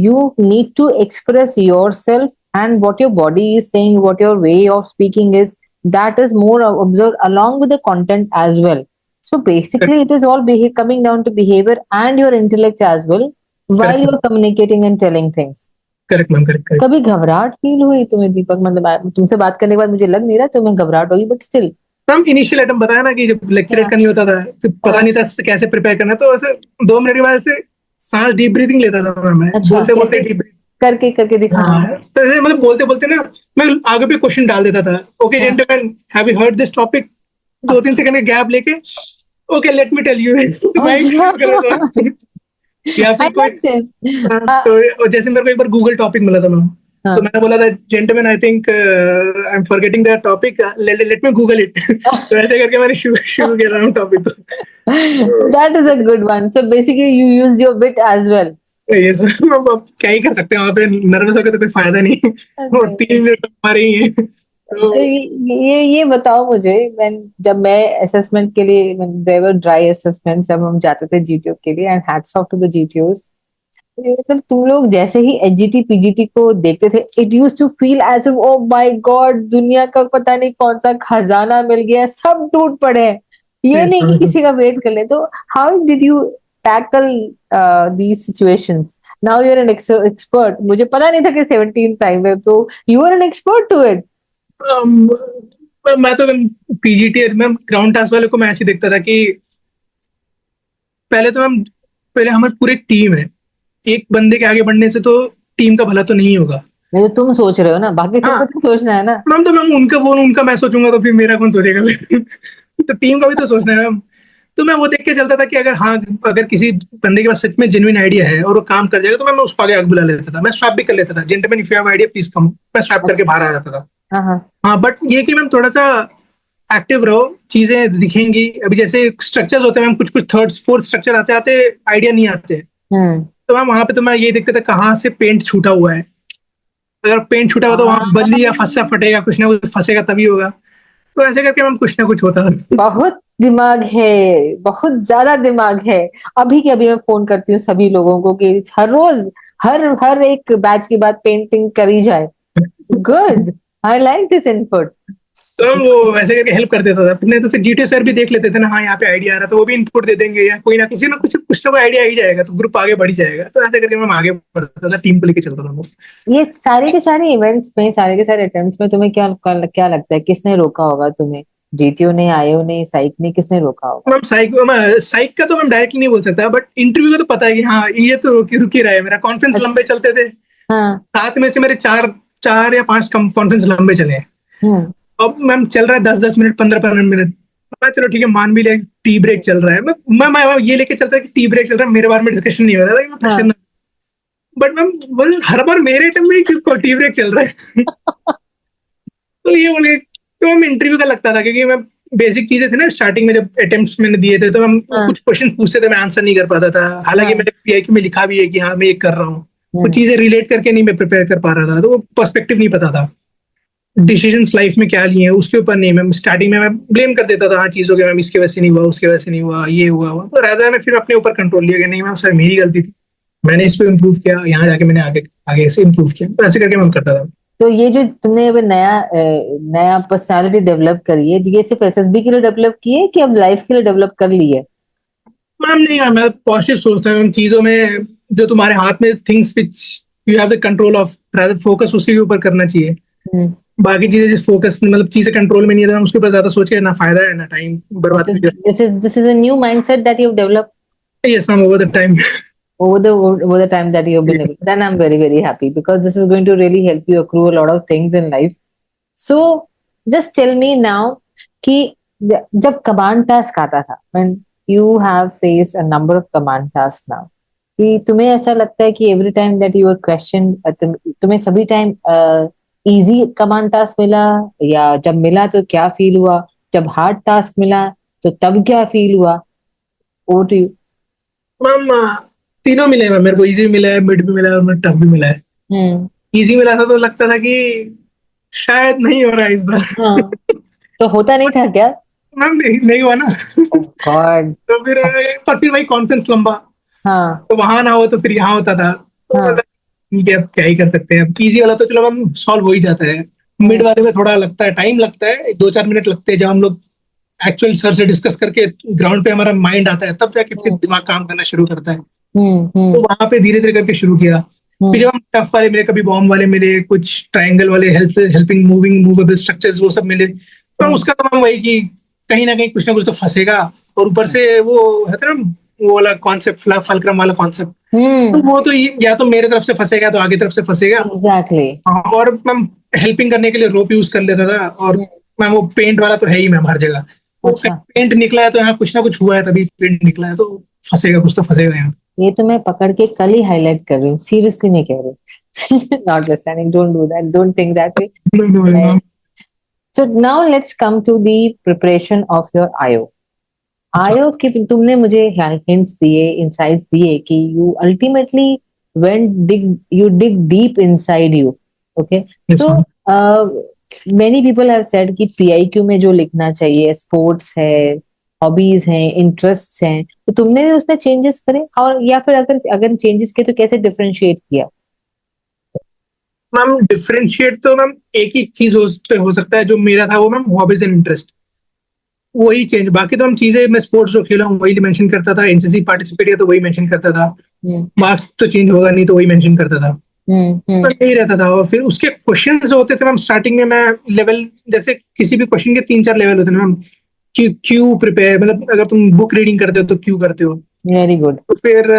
you need to express yourself and what your body is saying, what your way of speaking is, that is more observed along with the content as well। So basically it is all coming down to behavior and your intellect as well while you are communicating and telling things। Correct ma'am, correct. कभी घबराहट feel हुई तुम्हें दीपक? मतलब तुमसे बात करने के बाद मुझे लग नहीं रहा तुम्हें घबराहट होगी, but still. Ma'am initial item बताया ना कि जब लेक्चर का नहीं होता था तो पता नहीं था कैसे प्रिपेयर करना, तो ऐसे 2 मिनट के बाद से सांस डीप ब्रीथिंग लेता था मैं। अच्छा, बोलते बोलते डीप करके दिखाना। तो ऐसे मतलब बोलते बोलते ना मैं आगे पे क्वेश्चन डाल देता था। Okay gentleman, have you heard this topic? 2-3 second का गैप लेके okay let me tell you. या फिर कोई तो जैसे मेरे को एक बार गूगल टॉपिक मिला था मैम, तो मैंने बोला था gentleman I think I am forgetting that topic, let me Google it. तो ऐसे करके मैंने शुरू किया था टॉपिक को। That is a good one. So basically you used your bit as well. ये अब क्या ही कर सकते हैं, वहां पे नर्वस होकर तो कोई फायदा नहीं। वो 3 मिनट हमारे ही है। So, ये बताओ मुझे, जब मैं असेसमेंट के लिए, देयर वर ड्राई असेसमेंट, जब हम जाते थे जीटीओ के लिए, and hats off to the GTOs, मतलब तुम लोग जैसे ही एचजीटी पीजीटी को देखते थे, it used to feel as if oh my god दुनिया का पता नहीं कौन सा खजाना मिल गया, सब टूट पड़े हैं, ये नहीं कि किसी का वेट कर ले। तो how did you tackle these situations? Now you are an expert. मुझे पता नहीं था कि 17 टाइम है, तो you are an expert to it. मैं तो पीजीटी मैम ग्राउंड टास्क वाले को मैं ऐसे देखता था कि पहले हमारी पूरी टीम है, एक बंदे के आगे बढ़ने से तो टीम का भला तो नहीं होगा। नहीं तो तुम सोच रहे हो ना, बाकी सबको तो सोचना है ना मैम। तो मैम उनका मैं सोचूंगा तो फिर मेरा कौन सोचेगा? तो टीम का भी तो सोचना है मैम। तो मैं वो देख के चलता था कि अगर किसी बंदे के पास सच में जेन्युइन आइडिया है और वो काम कर जाएगा तो मैं उसको आगे बुला लेता था। मैं स्वैप भी कर लेता था, gentleman if you have idea please come, मैं स्वैप करके बाहर आ जाता था। हाँ, बट ये कि मैम थोड़ा सा एक्टिव रहो, चीजें दिखेंगी। अभी जैसे स्ट्रक्चर्स होते हैं मैम, कुछ थर्ड फोर्थ स्ट्रक्चर आते आते आइडिया नहीं आते। तो मैम वहां पे तो मैं ये देखता था कहाँ से पेंट छूटा हुआ है। अगर पेंट छूटा हुआ तो वहां बल्ली या फंसा फटेगा, कुछ ना कुछ फंसेगा तभी होगा। तो ऐसे करके मैम कुछ ना कुछ होता था। बहुत दिमाग है, बहुत ज्यादा दिमाग है। अभी के अभी मैं फोन करती हूँ सभी लोगों को कि हर रोज, हर हर एक बैच के बाद पेंटिंग करी जाए। Good, I like this input. तो हम वो वैसे करके हेल्प कर देता था अपने, तो फिर जीटीओ सर भी देख लेते थे ना, हाँ यहाँ पे आइडिया आ रहा, तो वो भी इनपुट दे देंगे, या कोई ना किसी ना कुछ कुछ ना कोई आइडिया आ ही जाएगा, तो ग्रुप आगे बढ़ ही जाएगा। तो ऐसे करके मैं आगे बढ़ता था, टीम को लेके चलता था बस। ये सारे के सारे इवेंट्स में, सारे के सारे अटेम्प्ट्स में तुम्हें क्या क्या लगता है किसने रोका होगा तुम्हें? जीटीओ ने, आईओ ने, साइक ने, किसने रोका होगा? मैम साइक का तो मैम डायरेक्टली नहीं बोल सकता, बट इंटरव्यू का तो पता है कि हाँ ये तो रुक ही रहा है। मेरा कॉन्फ्रेंस अच्छा। लंबे चलते थे, हाँ। 7 में से मेरे 4 या 5 कॉन्फ्रेंस लंबे चले हैं। हम्म। अब मैम चल रहा है 10-10 मिनट, 15-15 मिनट। मैं चलो ठीक है मान भी लिया, टी ब्रेक चल रहा है, मैं ये लेके चलता है कि टी ब्रेक चल रहा है, मेरे बारे में डिस्कशन नहीं हो रहा था, प्रेशर हाँ। ना। बट मैम बोल हर बार मेरे टाइम में किसको टी ब्रेक चल रहा है। तो ये बोले, तो मैम इंटरव्यू का लगता था, क्योंकि मैं बेसिक चीजें थी ना स्टार्टिंग में, जब अटेम्प्ट्स मैंने दिए थे, तो हम हाँ। कुछ क्वेश्चन पूछते थे, मैं आंसर नहीं कर पाता था। हालांकि हाँ। मैंने पीआईक्यू में लिखा भी है कि हाँ मैं ये कर रहा हूँ, कुछ हम्म। चीजें रिलेट करके नहीं मैं प्रिपेयर कर पा रहा था, तो वो पर्सपेक्टिव नहीं पता था। डिसीजंस लाइफ में क्या लिए हैं उसके ऊपर नहीं, मैं स्टार्टिंग में मैं ब्लेम कर देता था हाँ चीजों के, मैम इसके वजह से नहीं हुआ, उसके वजह से नहीं हुआ, ये हुआ हुआ, तो राजा ने फिर अपने ऊपर कंट्रोल लिया कि नहीं मैम सर मेरी गलती थी, मैंने इस पे इम्प्रूव किया, यहाँ जाके मैंने आगे आगे से इम्प्रूव किया, तो ऐसे करके मैं करता था। तो ये जो तुमने अभी नया नया पर्सनालिटी डेवलप करी है, ये सिर्फ एसएसबी के लिए डेवलप की है कि अब लाइफ के लिए डेवलप कर ली है? मैम नहीं यार, मैं पॉजिटिव सोचता हूँ उन चीजों में, जो तुम्हारे हाथ में, things which you have the control of, rather focus उसके ऊपर करना चाहिए। हम्म। बाकी चीजें जिस फोकस मतलब चीजें कंट्रोल में नहीं है, तो हम उसके ऊपर ज्यादा सोच के ना फायदा है ना टाइम बर्बाद तो भी कर। this is a new mindset that you've developed yes ma'am, over the time. over the time that you've been able. Then I'm very very happy because this is going to really help you accrue a lot of things in life. So just tell me now कि जब command task आता था, when you have faced a number of command tasks now, कि तुम्हें ऐसा लगता है कि every time that you are questioned, तुम्हें सभी टाइम इजी कमांड टास्क मिला, या जब मिला तो क्या फील हुआ, जब हार्ड टास्क मिला तो तब क्या फील हुआ? Over to you. मैम तीनों मिले हैं, मेरे को इजी भी मिला है, मिड भी मिला है, और टफ भी मिला है। हम्म। इजी मिला था तो लगता था कि शायद नहीं हो रहा है इस बार। हाँ, तो होता नहीं था क्या? मैम नहीं हुआ ना। गॉड। तो फिर पर फिर वही कॉन्फ्रेंस लंबा, हाँ। तो वहां ना हो तो फिर यहाँ होता था, तो हाँ। मतलब ठीक है अब क्या ही कर सकते हैं। इजी वाला तो चलो हम सॉल्व हो ही जाता है, मिड हम्म। वाले में थोड़ा लगता है, टाइम लगता है, 2-4 मिनट लगते हैं, जब हम लोग एक्चुअल सर से डिस्कस करके ग्राउंड पे हमारा माइंड आता है, तब जाके फिर हम्म। दिमाग काम करना शुरू करता है। हम्म। तो हम्म। वहां पे धीरे धीरे करके शुरू किया। फिर हम्म। जब हम टफ वाले मिले, कभी बॉम्ब वाले मिले, कुछ ट्रायंगल वाले, हेल्पिंग मूविंग मूवेबल स्ट्रक्चर्स वो सब मिले, तो हम हम्म। उसका तो हम वही कि कहीं ना कहीं कुछ ना कुछ तो फंसेगा। और ऊपर से वो है ना वो वाला कॉन्सेप्ट, फलक्रम वाला कॉन्सेप्ट, तो हम्म। वो तो या तो मेरे तरफ से फंसेगा तो आगे तरफ से फंसेगा। एग्जैक्टली। हाँ, और मैम हेल्पिंग करने के लिए रोप यूज कर लेता था, और मैम वो पेंट वाला तो है ही मैम हर जगह, वो अच्छा, पेंट निकला है तो यहाँ कुछ ना कुछ हुआ है, तभी पेंट निकला है, तो फंसेगा कुछ तो फंसेगा यहाँ। ये तो मैं पकड़ के कल ही हाईलाइट कर रही हूँ, सीरियसली मैं कह रही हूँ। Not understanding, don't do that, don't think that No, no, way. no. So now let's come to the preparation of your IO. IO कि तुमने मुझे हिंट्स दिए, इंसाइट्स दिए कि you ultimately went dig, you dig deep inside you. Okay. Yes, तो ma'am. Many people have said कि PIQ में जो लिखना चाहिए, स्पोर्ट्स है, हॉबीज हैं, इंटरेस्ट्स हैं, तो तुमने भी उसमें चेंजेस करे, और या फिर अगर अगर चेंजेस किए तो कैसे डिफरेंशिएट किया? मैम डिफरेंशिएट तो मैम एक ही चीज हो सकता है, जो मेरा था वो मैम हॉबीज एंड इंटरेस्ट, वही चेंज। बाकी तो हम चीजें, मैं स्पोर्ट्स जो खेला हूँ वही मेंशन करता था, एनसीसी पार्टिसिपेट किया तो वही मेंशन करता था, हम्म। मार्क्स तो चेंज होगा नहीं तो वही मेंशन करता था, हम्म। तो यही रहता था। और फिर उसके क्वेश्चन जो होते थे मैम, स्टार्टिंग में मैं लेवल, जैसे किसी भी क्वेश्चन के 3-4 लेवल होते हैं मैम, क्यू क्यू प्रिपेयर, मतलब अगर तुम बुक रीडिंग करते हो तो क्यू करते हो, वेरी गुड। तो फिर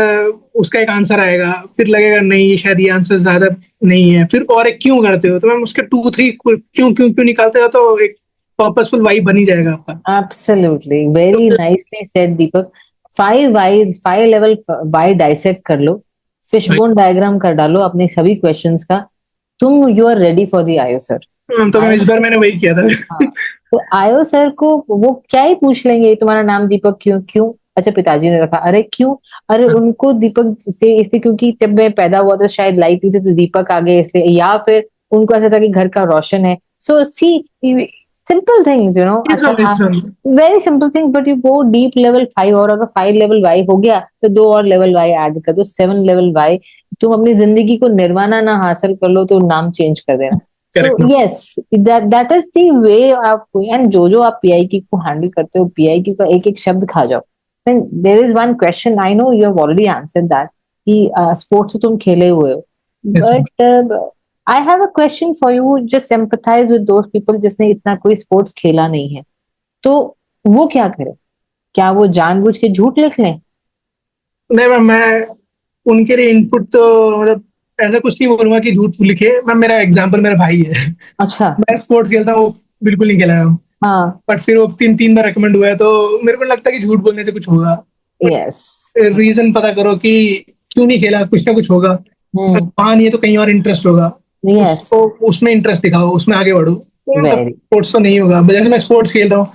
उसका एक आंसर आएगा, फिर लगेगा नहीं ये शायद ये आंसर ज्यादा नहीं है, फिर और एक क्यों करते हो, तो मैम उसके 2-3 क्यों क्यों क्यों निकालते हो, तो एक पर्पसफुल वाई बन ही जाएगा आपका। एब्सोल्युटली, वेरी नाइसली सेड दीपक। 5 लेवल वाई डाइसेक्ट कर लो, फिशबोन डायग्राम कर डालो अपने सभी क्वेश्चंस का, तुम you are ready for the IO sir. तो मैं इस बार मैंने वही किया था। हाँ, तो आयो सर को वो क्या ही पूछ लेंगे, तुम्हारा नाम दीपक क्यों? क्यों? अच्छा, पिताजी ने रखा, अरे क्यों? अरे उनको दीपक से इसलिए क्योंकि जब मैं पैदा हुआ तो शायद लाइट नहीं थी तो दीपक आ गए इसलिए, या फिर उनको ऐसा था कि घर का रोशन है। सो सी, simple things, you know. It's अच्छा on, हाँ, it's on. very simple things, but you go deep level 5, और अगर 5 लेवल वाई हो गया तो 2 और लेवल वाई ऐड कर दो, 7 लेवल वाई। तुम अपनी जिंदगी को निर्वाणा ना हासिल कर लो तो नाम चेंज कर देना। सो Correct, no? Yes, that is the way of, and जो आप पीआईक्यू को हैंडल करते हो, पीआईक्यू का एक एक शब्द खा जाओ। And there is one question, I know you have already answered that, कि स्पोर्ट्स तुम खेले हुए हो, Yes, ma'am. But I have a question for you, just empathize with those people जिसने इतना कोई स्पोर्ट्स खेला नहीं है, तो वो क्या करे? क्या वो जानबूझ के झूठ लिख लें? नहीं मैम, मैं उनके लिए इनपुट तो मतलब ऐसा कुछ नहीं बोलूंगा कि झूठ लिखे। मैम मेरा एग्जांपल मेरा भाई है। अच्छा। मैं स्पोर्ट्स खेलता हूँ, वो बिल्कुल नहीं खेला है। हाँ। बट फिर वो 3 बार रिकमेंड हुआ है, तो मेरे को लगता है कि झूठ बोलने से कुछ होगा। But yes. रीजन पता करो कि क्यों नहीं खेला, कुछ ना कुछ होगा। अगर हम्म। वहां नहीं है तो कहीं और इंटरेस्ट होगा, यस। उसको उसमें इंटरेस्ट दिखाओ, उसमें आगे बढ़ो। तो सब वेरी। स्पोर्ट्स तो नहीं होगा। जैसे मैं स्पोर्ट्स खेल रहा हूँ,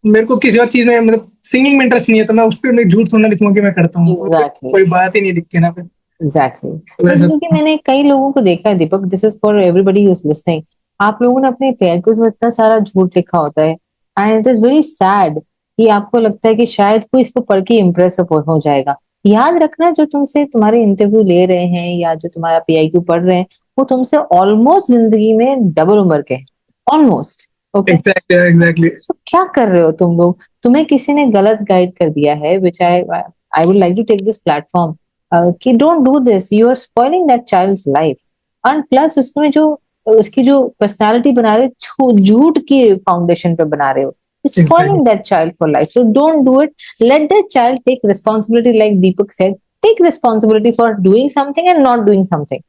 मेरे को किसी और चीज में मतलब सिंगिंग में इंटरेस्ट नहीं है, तो मैं उस पर मैं झूठ थोड़ा लिखूंगा कि मैं करता हूँ, तो फिर एग्जैक्टली। कोई बात ही नहीं दिखती ना फिर। एग्जैक्टली। तो वैसा। क्योंकि मैंने कई लोगों को देखा है Deepak, this is for everybody who is listening, आप लोगों ने अपने पेरेंट्स में इतना सारा झूठ लिखा होता है, and it is very sad कि आपको लगता है कि शायद कोई इसको पढ़ के इम्प्रेस हो जाएगा। याद रखना, जो तुमसे तुम्हारे इंटरव्यू ले रहे हैं या जो तुम्हारा पीआईक्यू पढ़ रहे हैं, वो तुमसे ऑलमोस्ट जिंदगी में डबल उम्र के हैं, almost. Okay. Exactly, exactly. So क्या कर रहे हो तुम लोग? तुम्हें किसी ने गलत गाइड कर दिया है, which I would like to take this platform, कि don't do this, you are spoiling that child's life. And plus उसमें जो उसकी जो पर्सनालिटी बना रहे हो, झूठ के फाउंडेशन पे बना रहे हो, exactly. Spoiling that child for life. So don't do it, let that child take responsibility, like Deepak said, take responsibility for doing something and not doing something.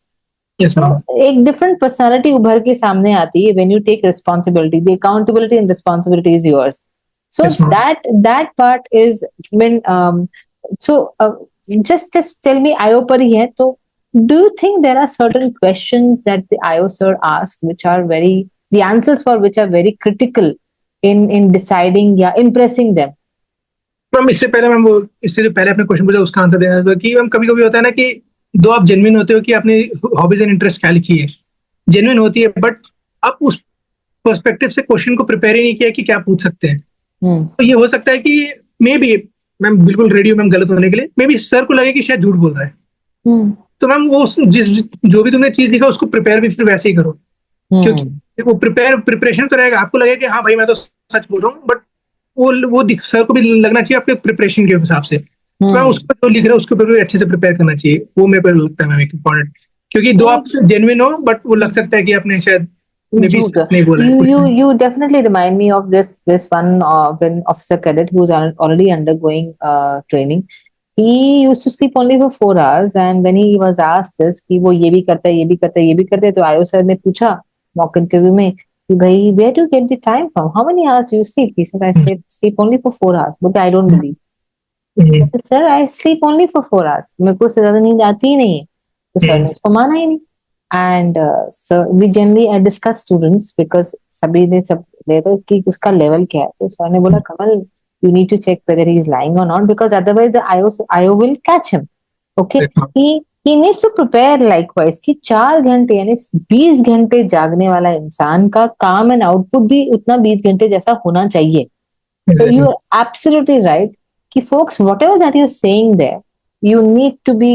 Yes ma'am. तो एक डिफरेंट पर्सनालिटी उभर के सामने आती है when you take responsibility, the accountability and responsibility is yours. So yes ma'am. that part is when so just tell me, IO पर ही है तो, do you think there are certain questions that the IO sir asks which are very, the answers for which are very critical in deciding या impressing them? Ma'am इससे पहले ma'am वो इससे जो पहले आपने क्वेश्चन पूछा उसका आंसर देना था कि मैम कभी कभी होता है ना कि दो आप जेन्युइन होते हो कि आपने हॉबीज एंड इंटरेस्ट क्या लिखी है, जेन्युइन होती है, बट आप उस पर्सपेक्टिव से क्वेश्चन को प्रिपेयर ही नहीं किया कि क्या पूछ सकते हैं। तो ये हो सकता है कि मे बी, मैम बिल्कुल रेडी हूँ मैम गलत होने के लिए, मे बी सर को लगे कि शायद झूठ बोल रहा है। तो मैम वो जिस जो भी तुमने चीज लिखा उसको प्रिपेयर भी फिर वैसे ही करो, क्योंकि वो प्रिपरेशन तो रहेगा, आपको लगेगा कि हाँ भाई मैं तो सच बोल रहा हूँ, बट वो सर को भी लगना चाहिए आपके प्रिपरेशन के हिसाब से। तो मैम उसको जो लिख रहे हो उसके ऊपर भी अच्छे से प्रिपेयर करना चाहिए, वो मेरे को लगता है मैम एक इम्पोर्टेंट। क्योंकि दो आप जेन्युइन हो, बट वो लग सकता है कि आपने शायद नहीं बोला है You definitely remind me of this one when officer cadet who was already undergoing training. He used to sleep only for 4 hours, and when he was asked this कि वो ये भी करता है, ये भी करता है, ये भी करता है, तो आयो सर ने पूछा मॉक इंटरव्यू में कि भाई where do you get the time from? How many hours do you sleep? He said I sleep only for 4 hours, but I don't believe. Sir, I sleep only for 4 hours. मेरे को उससे ज्यादा नींद आती ही नहीं है। तो सर ने उसको माना ही नहीं। And so we generally discuss students because सभी ने सब लेवल कि उसका लेवल क्या है, तो सर ने बोला कमल you need to check whether he is lying or not, because otherwise the IO will catch him. Okay. He needs to prepare likewise कि 4 घंटे यानी 20 घंटे जागने वाला इंसान का काम एंड आउटपुट भी उतना 20 घंटे जैसा होना चाहिए। So you are absolutely right कि folks, whatever that you're saying there, you need to be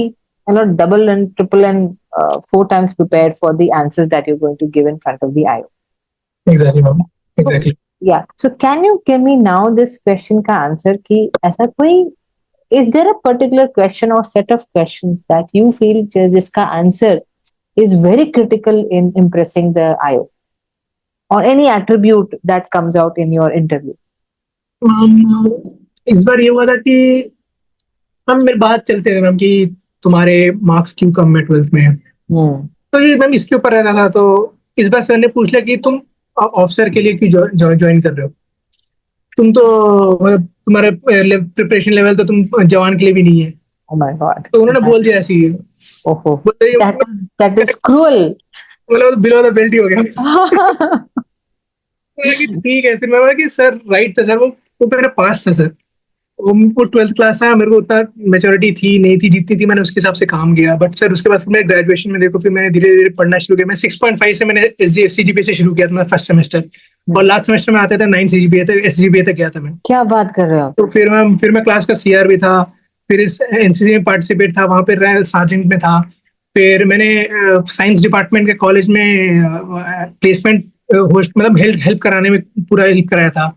double and triple and 4 times prepared for the answers that you're going to give in front of the IO. Exactly, ma'am. Exactly. Yeah. So can you give me now this question का answer कि ऐसा कोई, is there a particular question or set of questions that you feel जिसका answer is very critical in impressing the IO, or any attribute that comes out in your interview? इस बार ये हुआ था कि हम मेरी बात चलते थे मैम कि तुम्हारे मार्क्स क्यों कम है 12th में। तो ये मैम इसके ऊपर रहता था, तो इस बार सर ने पूछ लिया कि तुम ऑफिसर के लिए क्यों ज्वाइन कर रहे हो, तुम तो मतलब तुम्हारे प्रिपरेशन लेवल तो तुम जवान के लिए भी नहीं है। Oh my God. तो उन्होंने बोल दिया ऐसी। ओहो, that is cruel. मतलब बिलो द बेल्ट ही हो गया। ठीक है, फिर मैं बोला कि सर राइट था सर, वो मेरा पास था सर, वो 12th क्लास था, मेरे को उतना मेच्योरिटी थी नहीं थी, जितनी थी मैंने उसके हिसाब से काम किया। बट सर उसके बाद फिर मैं ग्रेजुएशन में देखो, फिर मैंने धीरे धीरे पढ़ना शुरू किया। मैं 6.5 से मैंने CGPA से शुरू किया था, मैं फर्स्ट सेमेस्टर, और लास्ट सेमेस्टर में आते थे 9 CGPA तक, SGPA तक गया था मैं। क्या बात कर रहे हो? तो फिर मैं क्लास का CR भी था, फिर इस NCC में पार्टिसिपेट था, वहां पे सार्जेंट में था। फिर मैंने साइंस डिपार्टमेंट के कॉलेज में प्लेसमेंट होस्ट, मतलब हेल्प कराने में पूरा हेल्प कराया था।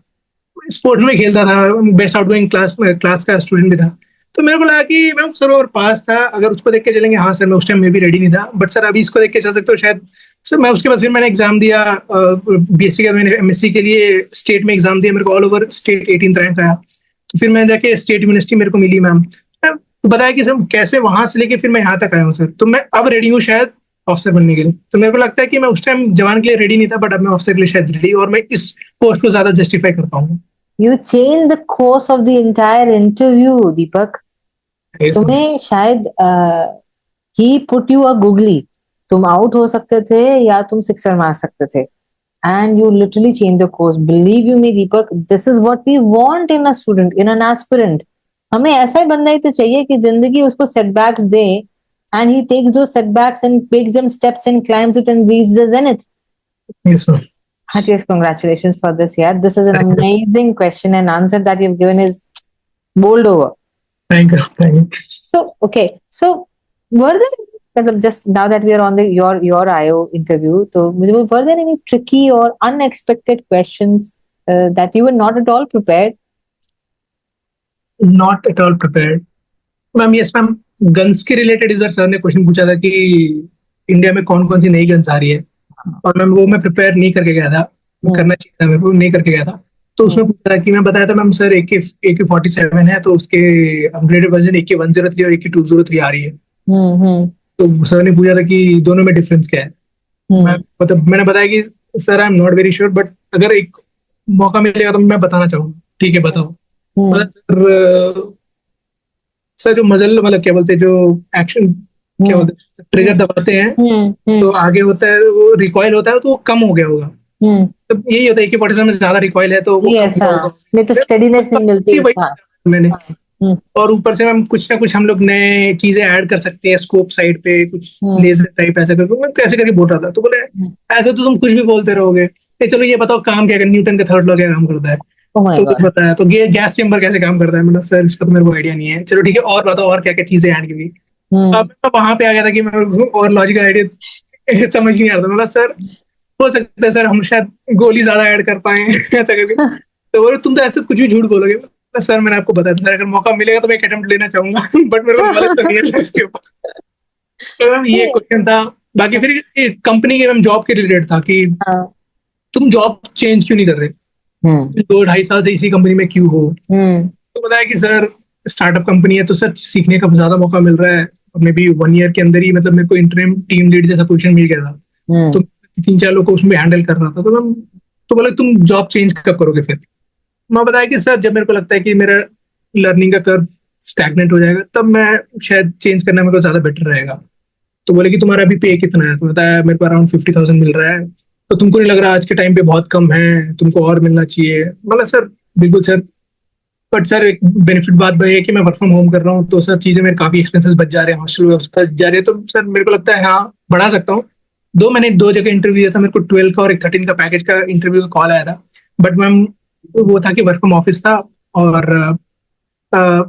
स्पोर्ट्स में खेलता था, बेस्ट आउटगोइंग क्लास का स्टूडेंट भी था। तो मेरे को लगा कि मैं सर और पास था, अगर उसको देख के चलेंगे, हाँ सर मैं उस टाइम में भी रेडी नहीं था, बट सर अभी इसको देख के चल सकते तो शायद। सर मैं उसके बाद फिर मैंने एग्जाम दिया, BSc का, मैंने MSc के लिए स्टेट में एग्जाम दिया, मेरे को all over state 18th rank आया। तो फिर मैं जाके स्टेट यूनिवर्सिटी मेरे को मिली मैम। तो बताया कि सर कैसे वहां से लेके फिर मैं यहाँ तक आया हूँ सर, तो मैं अब रेडी हूँ शायद ऑफिसर बनने के लिए। तो मेरे को लगता है कि मैं उस टाइम जवान के लिए रेडी नहीं था, बट अब मैं ऑफिसर के लिए शायद रेडी, और मैं इस पोस्ट को ज्यादा जस्टिफाई कर पाऊंगा। You changed the course of the entire interview, Deepak. तुम्हें शायद he put you a googly. तुम आउट हो सकते थे या तुम सिक्सर मार सकते थे, and you literally changed the course. Believe you me, Deepak, this is what we want in a student, in an aspirant. हमें ऐसा ही बंदा ही तो चाहिए कि जिंदगी उसको setbacks they, and he takes those setbacks and takes them steps and climbs it and reaches the zenith. Yes, ma'am. Yes, congratulations for this. Yeah, this is an amazing question and answer that you've given is bowled over. Thank you. Thank you. So, okay. So, were there, just now that we are on the your IO interview, so were there any tricky or unexpected questions that you were not at all prepared? Not at all prepared. Ma'am, yes ma'am, guns के related इस बार sir ने question पूछा था कि India में कौन कौन सी नई गन्स आ रही है, और मैम वो मैं प्रिपेयर नहीं करके गया था, करना चाहिए था मेरे को, नहीं करके गया था। तो उसमें पूछा था कि मैं बताया था मैम सर AK-47 है, तो उसके अपग्रेडेड वर्जन AK-103 और AK-203 आ रही है। तो सर ने पूछा था कि दोनों में डिफरेंस क्या है। मतलब मैंने बताया कि sir I am not very sure, but अगर एक मौका मिलेगा तो मैं बताना चाहूंगा। ठीक है बताओ। मतलब सर जो मजल, मतलब क्या बोलते हैं, जो एक्शन, क्या बोलते हैं, ट्रिगर दबाते हैं तो आगे होता है, वो रिकॉइल होता है, तो वो कम हो गया होगा। तो यही होता है कि AK-47 में ज्यादा रिकॉइल है तो वो कम होगा। नहीं तो स्टेडीनेस नहीं मिलती मैंने। और ऊपर से मैम कुछ ना कुछ हम लोग नए चीजें ऐड कर सकते हैं, स्कोप साइड पे कुछ लेजर टाइप ऐसा करके, मैं कैसे करके बोल रहा था। तो बोले ऐसे तो तुम कुछ भी बोलते रहोगे, चलो ये बताओ काम क्या, न्यूटन का थर्ड लॉ क्या काम करता है। तो कुछ बताया, तो गैस चेम्बर कैसे काम करता है। मतलब सर इसका तो मेरे को आइडिया नहीं है, चलो ठीक है और बताओ और क्या क्या चीजें ऐड की। अब मैं वहां पे आ गया था कि मैं और लॉजिकल आइडिया समझ नहीं आ रहा था। मतलब सर हो सकता है सर हम शायद गोली ज्यादा ऐड कर पाए ऐसा करके। तो बोले तुम तो ऐसे कुछ भी झूठ बोलोगे। सर मैंने आपको बताया था सर, अगर मौका मिलेगा तो मैं एक अटेम्प्ट लेना चाहूंगा, बट मेरे को नॉलेज तो नहीं है इसके ऊपर। तो मैम ये क्वेश्चन था। बाकी फिर कंपनी के मैम जॉब के रिलेटेड था कि तुम जॉब चेंज क्यों नहीं कर रहे, 2-2.5 साल से इसी कंपनी में क्यों हो। तो बताया कि सर स्टार्टअप कंपनी है, तो सर सीखने का ज्यादा मौका मिल रहा है। मे बी 1 ईयर के अंदर ही मतलब मेरे को इंटरिम टीम लीड जैसा पोजीशन मिल गया था, तो 3-4 लोग को उसमें हैंडल कर रहा था। तो मैम तो बोले तुम जॉब चेंज कब करोगे फिर। मैं बताया कि सर जब मेरे को लगता है कि मेरा लर्निंग का कर्व स्टैग्नेंट हो जाएगा, तब मैं शायद चेंज करना मेरे को ज्यादा बेटर रहेगा। तो बोले कि तुम्हारा अभी पे कितना है। तो बताया मेरे को अराउंड 50,000 मिल रहा है, तो तुमको नहीं लग रहा आज के टाइम पे बहुत कम है, तुमको और मिलना चाहिए। मतलब सर बिल्कुल सर, बट सर एक बेनिफिट बात है कि मैं वर्क फ्रॉम होम कर रहा हूँ, तो सर चीजें मेरे काफी एक्सपेंसेस बच जा रहे हैं, हॉस्टल बच जा रहे हैं। तो सर मेरे को लगता है हाँ बढ़ा सकता हूँ। मैंने 2 जगह इंटरव्यू दिया था, मेरे को 12 का और एक 13 का पैकेज का इंटरव्यू का कॉल आया था, बट मैम वो था कि वर्क फ्रॉम ऑफिस था और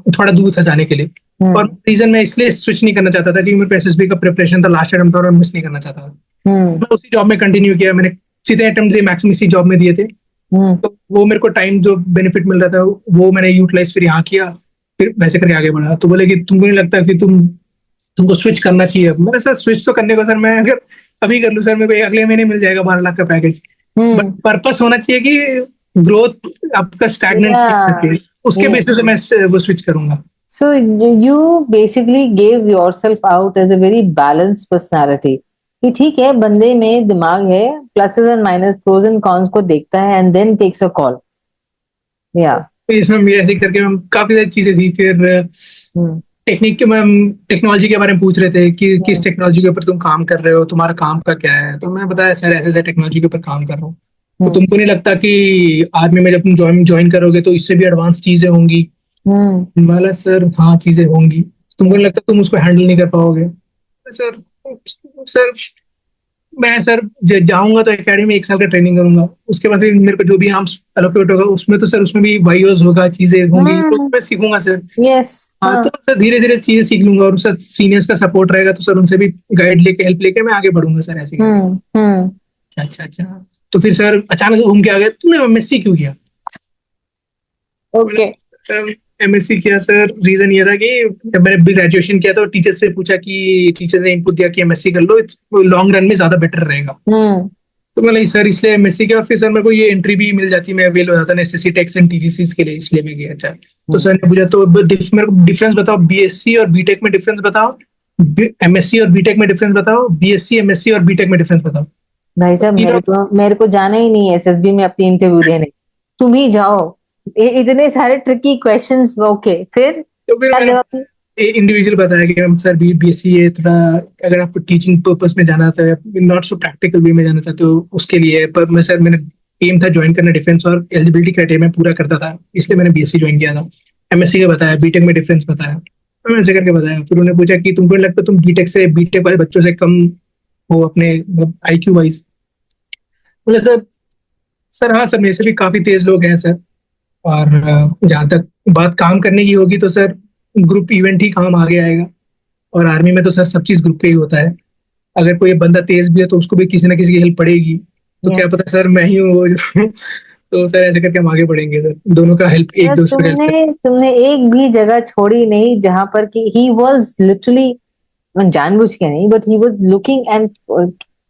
थोड़ा दूर था जाने के लिए। और रीजन मैं इसलिए स्विच नहीं करना चाहता था कि मेरे SSB का प्रिपरेशन था, लास्ट अटेम्प्ट था और मिस नहीं करना चाहता था। मैं उसी जॉब में कंटिन्यू किया, मैंने जितने अटेम्प्ट मैक्सिमम इसी जॉब में दिए थे। तो वो मेरे को टाइम जो बेनिफिट मिल रहा था वो मैंने यूटिलाइज फिर यहाँ किया, फिर वैसे करके आगे बढ़ा। तो बोले कि तुमको नहीं लगता कि तुमको स्विच करना चाहिए। मैंने सर स्विच तो करने को सर मैं अगर अभी कर लूँ सर, मेरे को अगले महीने मिल जाएगा 12 लाख का पैकेज, बट पर्पस होना चाहिए कि ग्रोथ आपका स्टैग्नेंट, उसके बेसिस पे मैं वो स्विच करूंगा। So you basically gave yourself out as a very balanced personality. कि ठीक है बंदे में दिमाग है, pluses and minus, pros and cons को देखता है and then takes a call. या इसमें मेरे ऐसे करके मैम काफी सारी चीजें थी। फिर टेक्नोलॉजी के बारे में पूछ रहे थे कि किस टेक्नोलॉजी के ऊपर तुम काम कर रहे हो, तुम्हारा काम का क्या है। तो मैं बताया सर ऐसे ऐसे टेक्नोलॉजी के ऊपर काम कर रहा हूँ। तो तुमको नहीं लगता कि आर्मी में जब तुम ज्वाइन करोगे तो इससे भी एडवांस चीजें होंगी, बोला सर हाँ चीजें होंगी, तुमको नहीं लगता तुम उसको हैंडल नहीं कर पाओगे? सर सर मैं सर जाऊंगा तो एकेडमी में 1 साल का ट्रेनिंग करूंगा, उसके बाद फिर मेरे को जो भी आर्म्स एलोकेट होगा उसमें तो सर उसमें भी वाईओस होगा, चीजें होंगी तो हम्म। मैं सीखूंगा सर। यस। हाँ हाँ। तो सर धीरे धीरे चीजें सीख लूंगा, और सर सीनियर्स का सपोर्ट रहेगा तो सर उनसे भी गाइड लेके हेल्प लेके मैं आगे बढ़ूंगा सर, ऐसे करके। हम्म। अच्छा अच्छा अच्छा। तो फिर सर अचानक से घूम के आ गए, तुमने एमएससी क्यों किया? बोला ओके। सर एमएससी किया सर, रीजन ये था कि जब मैंने भी ग्रेजुएशन किया तो टीचर से पूछा कि टीचर ने इनपुट दिया कि एमएससी कर लो, इट्स लॉन्ग रन में ज्यादा बेटर रहेगा। हम्म। तो मैं सर इसलिए एमएससी किया, और फिर सर मेरे को ये एंट्री भी मिल जाती, मैं अवेल हो जाता ना एसएससी टेक्स एंड टीजीसीस के लिए, इसलिए मैं गया। अच्छा तो सर ने पूछा तो मेरे को डिफरेंस बताओ, बीएससी और बीटेक में डिफरेंस बताओ, एमएससी और बीटेक में डिफरेंस बताओ, बीएससी एमएससी और बीटेक में डिफरेंस बताओ। भाई तो साहब, तीनों मेरे को जाना ही नहीं है एसएसबी में अपनी इंटरव्यू देने। तुम ही जाओ। इतने सारे ट्रिकी क्वेश्चंस। ओके, फिर तो फिर क्या मैंने जवाब दिया? इंडिविजुअल बताया कि हम सर बीएससी है थोड़ा, अगर आपको टीचिंग पर्पस में जाना था, नॉट सो प्रैक्टिकल वे में जाना चाहते हो उसके लिए, पर मैं सर मैंने एम था ज्वाइन करना डिफेंस, और एलिजिबिलिटी क्राइटेरिया में पूरा करता था, इसलिए मैंने बीएससी ज्वाइन किया था। एमएससी का बताया, बीटेक में डिफरेंस बताया, तो मैंने ऐसे करके बताया। फिर उन्होंने पूछा कि तुमको नहीं लगता तुम बीटेक से बीटेक वाले बच्चों से कम हो अपने आईक्यू वाइज? बोले सर, सर हाँ सर मेरे से भी काफी तेज लोग हैं सर, और जहाँ तक बात काम करने की होगी तो सर ग्रुप इवेंट ही काम आगे आएगा, और आर्मी में तो सर सब चीज ग्रुप पे ही होता है। अगर कोई बंदा तेज भी है तो उसको भी किसी ना किसी की हेल्प पड़ेगी, तो क्या यस। पता सर मैं ही हूँ वो जो तो सर ऐसे करके हम आगे बढ़ेंगे सर, दोनों का हेल्प, एक दूसरे का हेल्प तुमने कर। तुमने एक भी जगह छोड़ी नहीं जहां पर कि ही वॉज लिटरली, जानबूझ के नहीं, but he was looking and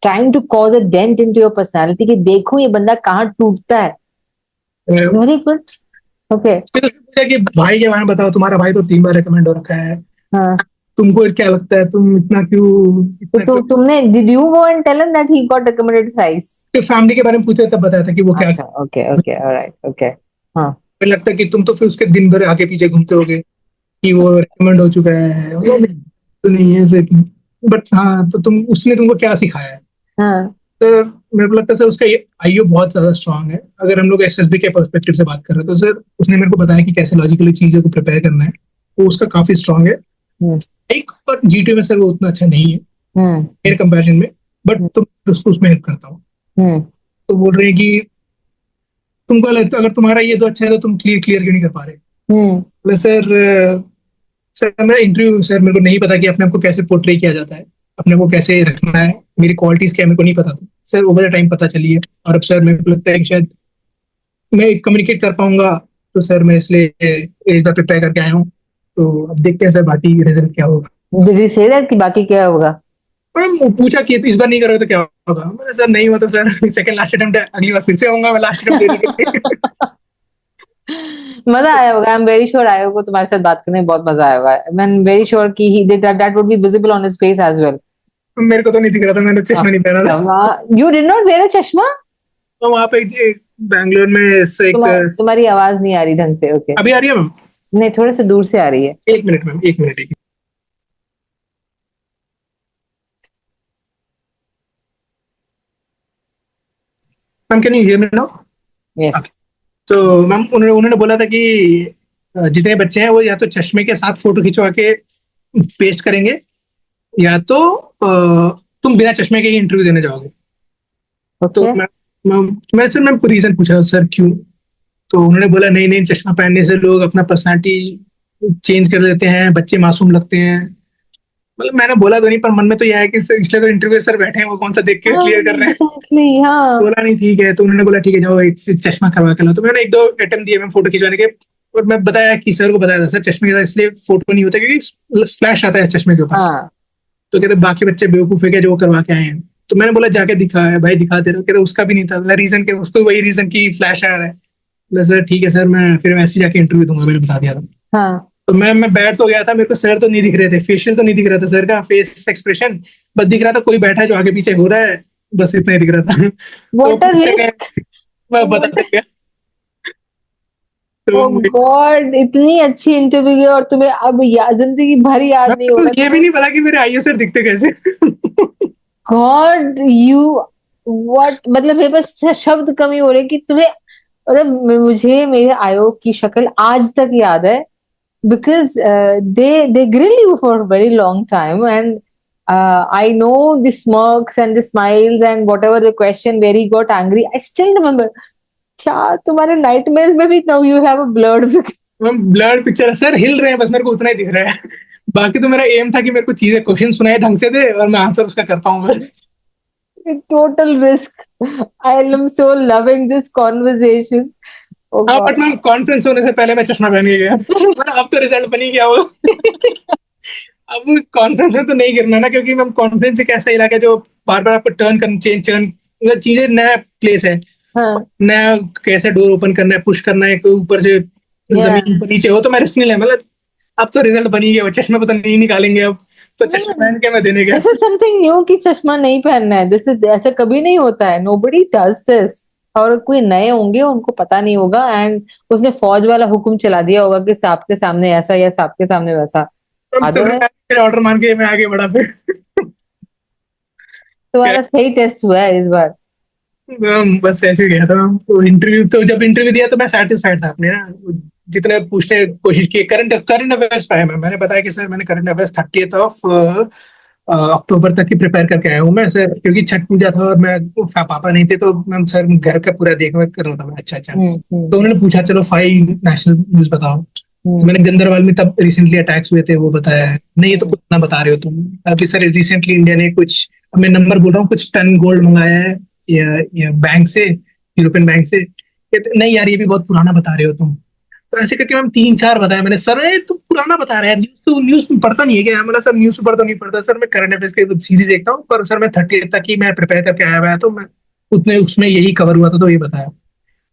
trying to cause a dent into your personality, कि देखो ये बंदा कहाँ टूटता है। Very good. ओके। फिर उसने पूछा कि भाई के बारे में बताओ, तुम्हारा भाई तो 3 बार रिकमेंड हो रखा है, हाँ। तुमको क्या लगता है तुम तो इतना क्यों? तुमने did you go and tell him that he got recommended thrice? Family के बारे में पूछा तब बताया था कि वो क्या। अच्छा, ओके ओके, ऑलराइट, ओके। हाँ। मुझे लगता है कि तुम तो फिर उसके दिन भर आगे पीछे घूमते होगे कि वो रिकमेंड हो चुका है, वो नहीं, तो नहीं है ऐसे। बट हाँ तो तुम, उसने तुमको क्या सिखाया है? हाँ। तो मेरे को लगता है सर उसका आईओ बहुत ज्यादा स्ट्रांग है, अगर हम लोग एसएसबी के पर्सपेक्टिव से बात कर रहे हैं तो सर उसने मेरे को बताया कि कैसे लॉजिकली चीजों को प्रिपेयर करना है, वो उसका काफी स्ट्रांग है। हम्म। एक और जीटीओ में सर वो उतना अच्छा नहीं है हम्म। मेरे कंपैरिजन में, बट तुम उसको उसमें हेल्प करता हूँ। हम्म। तो बोल रहे हैं कि तुमको लगता अगर तुम्हारा ये तो अच्छा है तो तुम क्लियर क्लियर क्यों नहीं कर पा रहे? हम्म। बोले सर सर मैं इंटरव्यू सर मेरे को नहीं पता कि अपने आप को कैसे पोर्ट्रे किया जाता है, अपने को कैसे रखना है, मेरी क्वालिटीज क्या है मेरे को नहीं पता था सर, ओवर द टाइम पता चली है। और अब सर मेरे को लगता है कि शायद मैं कम्युनिकेट कर पाऊंगा, तो सर मैं इसलिए एक बार प्रिपेयर करके आया हूँ। तो अब देखते हैं सर बाकी रिजल्ट क्या होगा। डिड यू से दैट कि बाकी क्या होगा? मैंने पूछा कि इस बार नहीं करोगे तो क्या होगा, मैंने सर नहीं हुआ तो सर सेकंड लास्ट अटेम्प्ट है, अगली बार फिर से आऊंगा मैं लास्ट अटेम्प्ट देने के लिए। मजा आया होगा। आई एम वेरी श्योर आयो को तुम्हारे साथ बात करने में बहुत मजा आया होगा। आई एम वेरी श्योर कि he did that would be visible on his face as well. मेरे को तो नहीं दिख रहा था, मैंने चश्मा नहीं पहना था। यू डिड नॉट वेयर अ चश्मा? तो वहां पे बैंगलोर में ऐसे एक, तुम्हारी आवाज नहीं आ रही ढंग से। ओके। अभी आ रही है मैम? नहीं, थोड़े से दूर से आ रही है। 1 मिनट मैम, 1 मिनट एक। Ma'am can you hear me now? Yes. तो मैम उन्होंने उन्होंने बोला था कि जितने बच्चे हैं वो या तो चश्मे के साथ फोटो खिंचवा के पेस्ट करेंगे, या तो तुम बिना चश्मे के ही इंटरव्यू देने जाओगे। तो ओके। मैं सर मैं रीजन पूछा सर क्यों? तो उन्होंने बोला नहीं नहीं, चश्मा पहनने से लोग अपना पर्सनालिटी चेंज कर देते हैं, बच्चे मासूम लगते हैं। मतलब मैंने बोला तो नहीं, पर मन में तो यह है कि इसलिए तो इंटरव्यू सर बैठे हैं, वो कौन सा देख के हाँ, क्लियर कर रहे हैं। एग्जैक्टली, हाँ। बोला नहीं ठीक है, तो उन्होंने बोला ठीक है जाओ एक चश्मा करवा के लो। तो मैंने 1-2 अटेम्प्ट दिए मैम फोटो खिंचवाने के, और मैं बताया कि सर को बताया था सर चश्मे के साथ इसलिए फोटो नहीं होता क्योंकि फ्लैश आता है चश्मे के ऊपर। हाँ। तो कहते बाकी बच्चे बेवकूफ है क्या जो वो करवा के आए हैं? तो मैंने बोला जाके दिखा है भाई, दिखा दे रहा हूँ। कहते उसका भी नहीं था, रीजन के उसको वही रीजन की फ्लैश आ रहा है। बोला सर ठीक है सर, मैं फिर वैसे ही जाके इंटरव्यू दूंगा, मैंने बता दिया था। हाँ। तो मैं बैठ तो गया था, मेरे को सर तो नहीं दिख रहे थे, फेशियल तो नहीं दिख रहा था सर का फेस एक्सप्रेशन, बस दिख रहा था कोई बैठा है जो आगे पीछे हो रहा है, बस इतना ही दिख रहा था। तो व्हाट अ पूछते गए, रिस्क। मैं बता गया। तो ओ गॉड, इतनी अच्छी इंटरव्यू है और तुम्हें अब जिंदगी भर याद नहीं मेरे को होगा ये भी तुम्हें। नहीं पता कि मेरे आईओ सर दिखते कैसे। गॉड, यू व्हाट, मतलब मेरे पास शब्द कमी हो रहे कि तुम्हें, मतलब मुझे मेरे आयोग की शक्ल आज तक याद है। because they grill you for a very long time, and I know the smirks and the smiles and whatever the question where he got angry. I still remember. क्या तुम्हारे नाइटमेयर्स में भी now you have a blurred blood picture है sir, हिल रहे हैं बस, मेरे को उतना ही दिख रहा है। बाकी तो मेरा एम था कि मेरे को चीजें क्वेश्चन सुनाए ढंग से दे और मैं आंसर उसका कर पाऊं बस। total risk. I am so loving this conversation. Oh हाँ, God. बट मैं कॉन्फ्रेंस होने से पहले मैं चश्मा पहन के गया। अब तो रिजल्ट बनी गया वो। अब उस कॉन्फ्रेंस में तो नहीं गिरना ना, क्योंकि मैम कॉन्फ्रेंस एक ऐसा इलाका है जो बार बार आपको टर्न कर चेंज मतलब चीजें, नया प्लेस है, हाँ, नया कैसे डोर ओपन करना है, पुश करना है, कोई ऊपर से जमीन ऊपर नीचे हो, तो मैं रिस्क नहीं ले, मतलब अब तो रिजल्ट बनी गया, वो चश्मा पता नहीं निकालेंगे अब, तो चश्मा पहन के मैं देने गया। this is something new कि चश्मा नहीं पहनना है। दिस इज ऐसा कभी नहीं होता है। nobody does this. और कोई नए होंगे उनको पता नहीं होगा, एंड उसने फौज वाला हुक्म चला दिया होगा कि सांप के सामने ऐसा या सांप के सामने वैसा। ऑर्डर मान के मैं आगे बढ़ा फिर। तुम्हारा सही टेस्ट हुआ है इस बार। बस ऐसे ही गया था मैम। तो इंटरव्यू, तो जब इंटरव्यू दिया तो मैं सेटिस्फाइड था अपने ना, जितने पूछने की कोशिश की। करंट अफेयर्स पे है मैम, मैंने बताया कि सर मैंने current affairs 30th of October तक की प्रिपेयर करके आया हूँ मैं सर, क्योंकि छठ पूजा था और मैं पापा नहीं थे, तो मैम सर घर का पूरा देखभाल कर रहा था मैं। अच्छा। तो उन्होंने पूछा चलो 5 नेशनल न्यूज बताओ। मैंने गंदरवाल में तब रिसेंटली अटैक्स हुए थे वो बताया है। नहीं, ये तो कुछ ना बता रहे हो तुम। अभी सर रिसेंटली इंडिया ने कुछ, मैं नंबर बोल रहा हूँ, कुछ टन गोल्ड मंगाया है या बैंक से, यूरोपियन बैंक से। नहीं यार, ये भी बहुत पुराना बता रहे हो तुम। तो ऐसे करके मैम 3-4 बताया मैंने। सर तुम पुराना बता रहे हैं, न्यूज में पढ़ता नहीं है क्या? मैंने सर न्यूज पेपर तो नहीं पढ़ता सर, मैं करंट अफेयर्स के सीरीज देखता हूँ, पर सर मैं 30th तक ही मैं प्रिपेयर करके आया हुआ है, तो मैं उतने उसमें यही कवर हुआ था, तो ये बताया।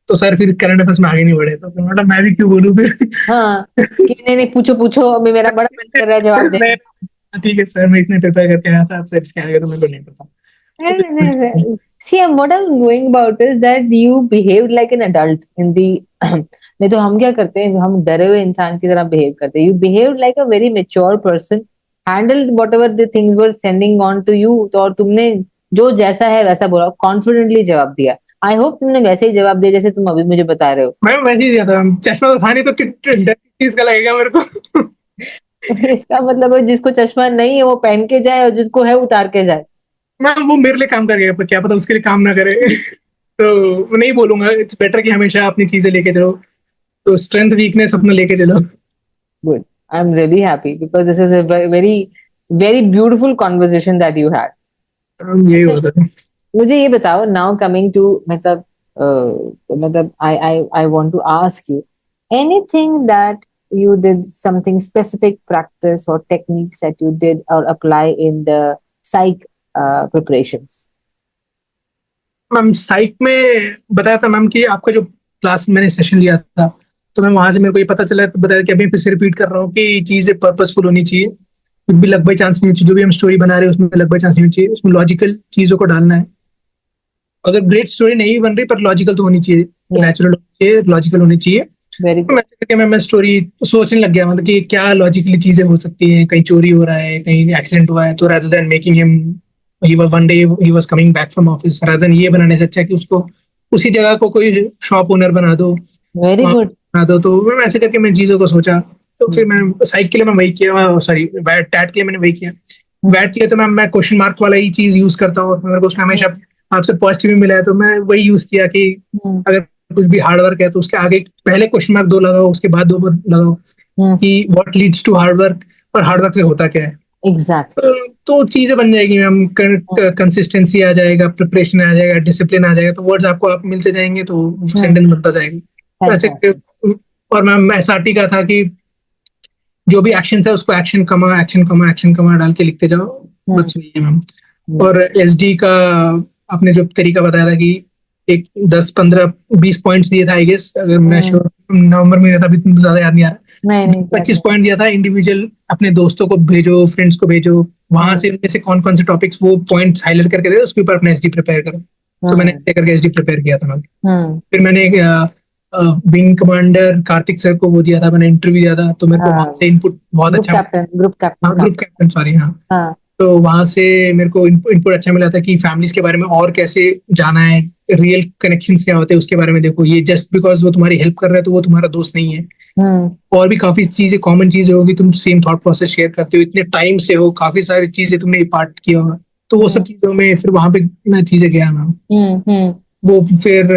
तो सर फिर करंट अफेयर्स में आगे नहीं बढ़े, तो मतलब मैं भी क्यों बोलूं फिर। हाँ, कि नहीं पूछो पूछो, अभी मेरा बड़ा मन कर रहा है जवाब देने। ठीक है सर, मैं इतने प्रिपेयर करके आया था, आपसे इसके आगे तो मेरे को नहीं पता। See, what I'm going about is that you behaved like an adult in the नहीं तो हम क्या करते हैं, हम डरे हुए इंसान की तरह बिहेव करते हैं। You behaved like a very mature person, handled whatever the things were sending on to you, तो और तुमने जो जैसा है वैसा बोला, कॉन्फिडेंटली जवाब दिया। आई होप तुमने वैसे ही जवाब दिया जैसे तुम अभी मुझे बता रहे हो। मैं वैसे ही दिया था। चश्मा तो था नहीं, तो किस चीज का लगेगा मेरे को। इसका मतलब है जिसको चश्मा नहीं है वो पहन के जाए, और जिसको है उतार के जाए। मैम वो मेरे लिए काम कर गया, पर क्या पता उसके लिए काम ना करे। तो नहीं बोलूंगा, इट्स बेटर कि हमेशा अपनी चीजें लेके चलो, तो स्ट्रेंथ वीकनेस अपना लेके चलो। Good. I'm really happy because this is a very, very beautiful conversation that you had. यही होता है। मुझे ये बताओ, now coming to मतलब I want to ask you anything that you did, something specific practice or techniques that you did or apply in the psych preparations. Ma'am psych में बताया था मैम कि आपका जो क्लास मैंने सेशन लिया था, तो मैम वहां से मेरे को ये पता चला, तो बताया कि अभी फिर से रिपीट कर रहा हूँ कि चीजें पर्पसफुल होनी चाहिए, कुछ भी लक बाई चांस नहीं होनी चाहिए। जो भी हम स्टोरी बना रहे हैं उसमें लक बाई चांस नहीं होनी चाहिए, उसमें लॉजिकल चीजों को डालना है। अगर ग्रेट स्टोरी नहीं बन रही पर लॉजिकल तो होनी चाहिए, नेचुरल होनी चाहिए, लॉजिकल होनी चाहिए। Very तो good. ऐसे करके मैं स्टोरी सोचने लग गया, मतलब कि क्या लॉजिकली चीजें हो सकती हैं, कहीं चोरी हो रहा है, कहीं एक्सीडेंट हुआ है, तो rather than making him one day he was coming back from office, rather than ये बनाने से अच्छा है कि उसको उसी जगह को कोई शॉप ओनर बना दो, Very good. बना दो। तो मैं ऐसे करके मैंने चीजों को सोचा, तो फिर मैं साइक के लिए मैं वही किया, सॉरी टैट के लिए मैंने वही किया। वैट के लिए तो मैं क्वेश्चन मार्क वाला ही चीज यूज करता हूँ, मेरे को उसमें हमेशा आपसे पॉजिटिव मिला है, तो मैं वही यूज किया कि अगर कुछ भी हार्डवर्क है तो उसके आगे पहले क्वेश्चन मार्क 2 लगाओ, उसके बाद 2 लगाओ कि व्हाट लीड्स टू हार्डवर्क, और हार्डवर्क से होता क्या है। Exactly. तो चीजें बन जाएगी मैम, कंसिस्टेंसी आ जाएगा, प्रिपरेशन आ जाएगा, डिसिप्लिन आ जाएगा, तो वर्ड्स आपको आप मिलते जाएंगे, तो सेंटेंस बनता जाएगा ऐसे। और मैम एसआरटी का था कि जो भी एक्शन है उसको एक्शन कमा एक्शन कमा एक्शन कमा डाल के लिखते जाओ, बस वही है मैम। और एसडी का आपने जो तरीका बताया था कि एक 10-15-20 पॉइंट्स दिए था आई गेस, अगर मैं श्योर नवंबर में दिया था, अभी तो ज्यादा याद नहीं आ रहा। 25 पॉइंट दिया था, इंडिविजुअल अपने दोस्तों को भेजो, फ्रेंड्स को भेजो, वहां से उनमें से कौन कौन से टॉपिक्स वो पॉइंट्स हाईलाइट करके दे, उसके ऊपर अपने एसडी प्रिपेयर करो। तो मैंने ऐसे करके एसडी प्रिपेयर किया था मैम। फिर मैंने विंग कमांडर कार्तिक सर को वो दिया था, मैंने इंटरव्यू दिया था, तो मेरे को वहां से इनपुट बहुत अच्छा, ग्रुप कैप्टन सॉरी, हाँ। तो वहां से मेरे को इनपुट अच्छा मिला था कि फैमिलीज के बारे में और कैसे जाना है, रियल कनेक्शन क्या होते हैं उसके बारे में देखो। ये जस्ट बिकॉज वो तुम्हारी हेल्प कर रहा है तो वो तुम्हारा दोस्त नहीं है, और भी काफी चीजें, कॉमन चीजें होगी, तुम सेम थॉट प्रोसेस शेयर करते हो, इतने टाइम से हो, काफी सारी चीजें तुमने पार्ट किया होगा, तो वो सब चीजों में फिर वहां पे मैं चीजें गया मैम। वो फिर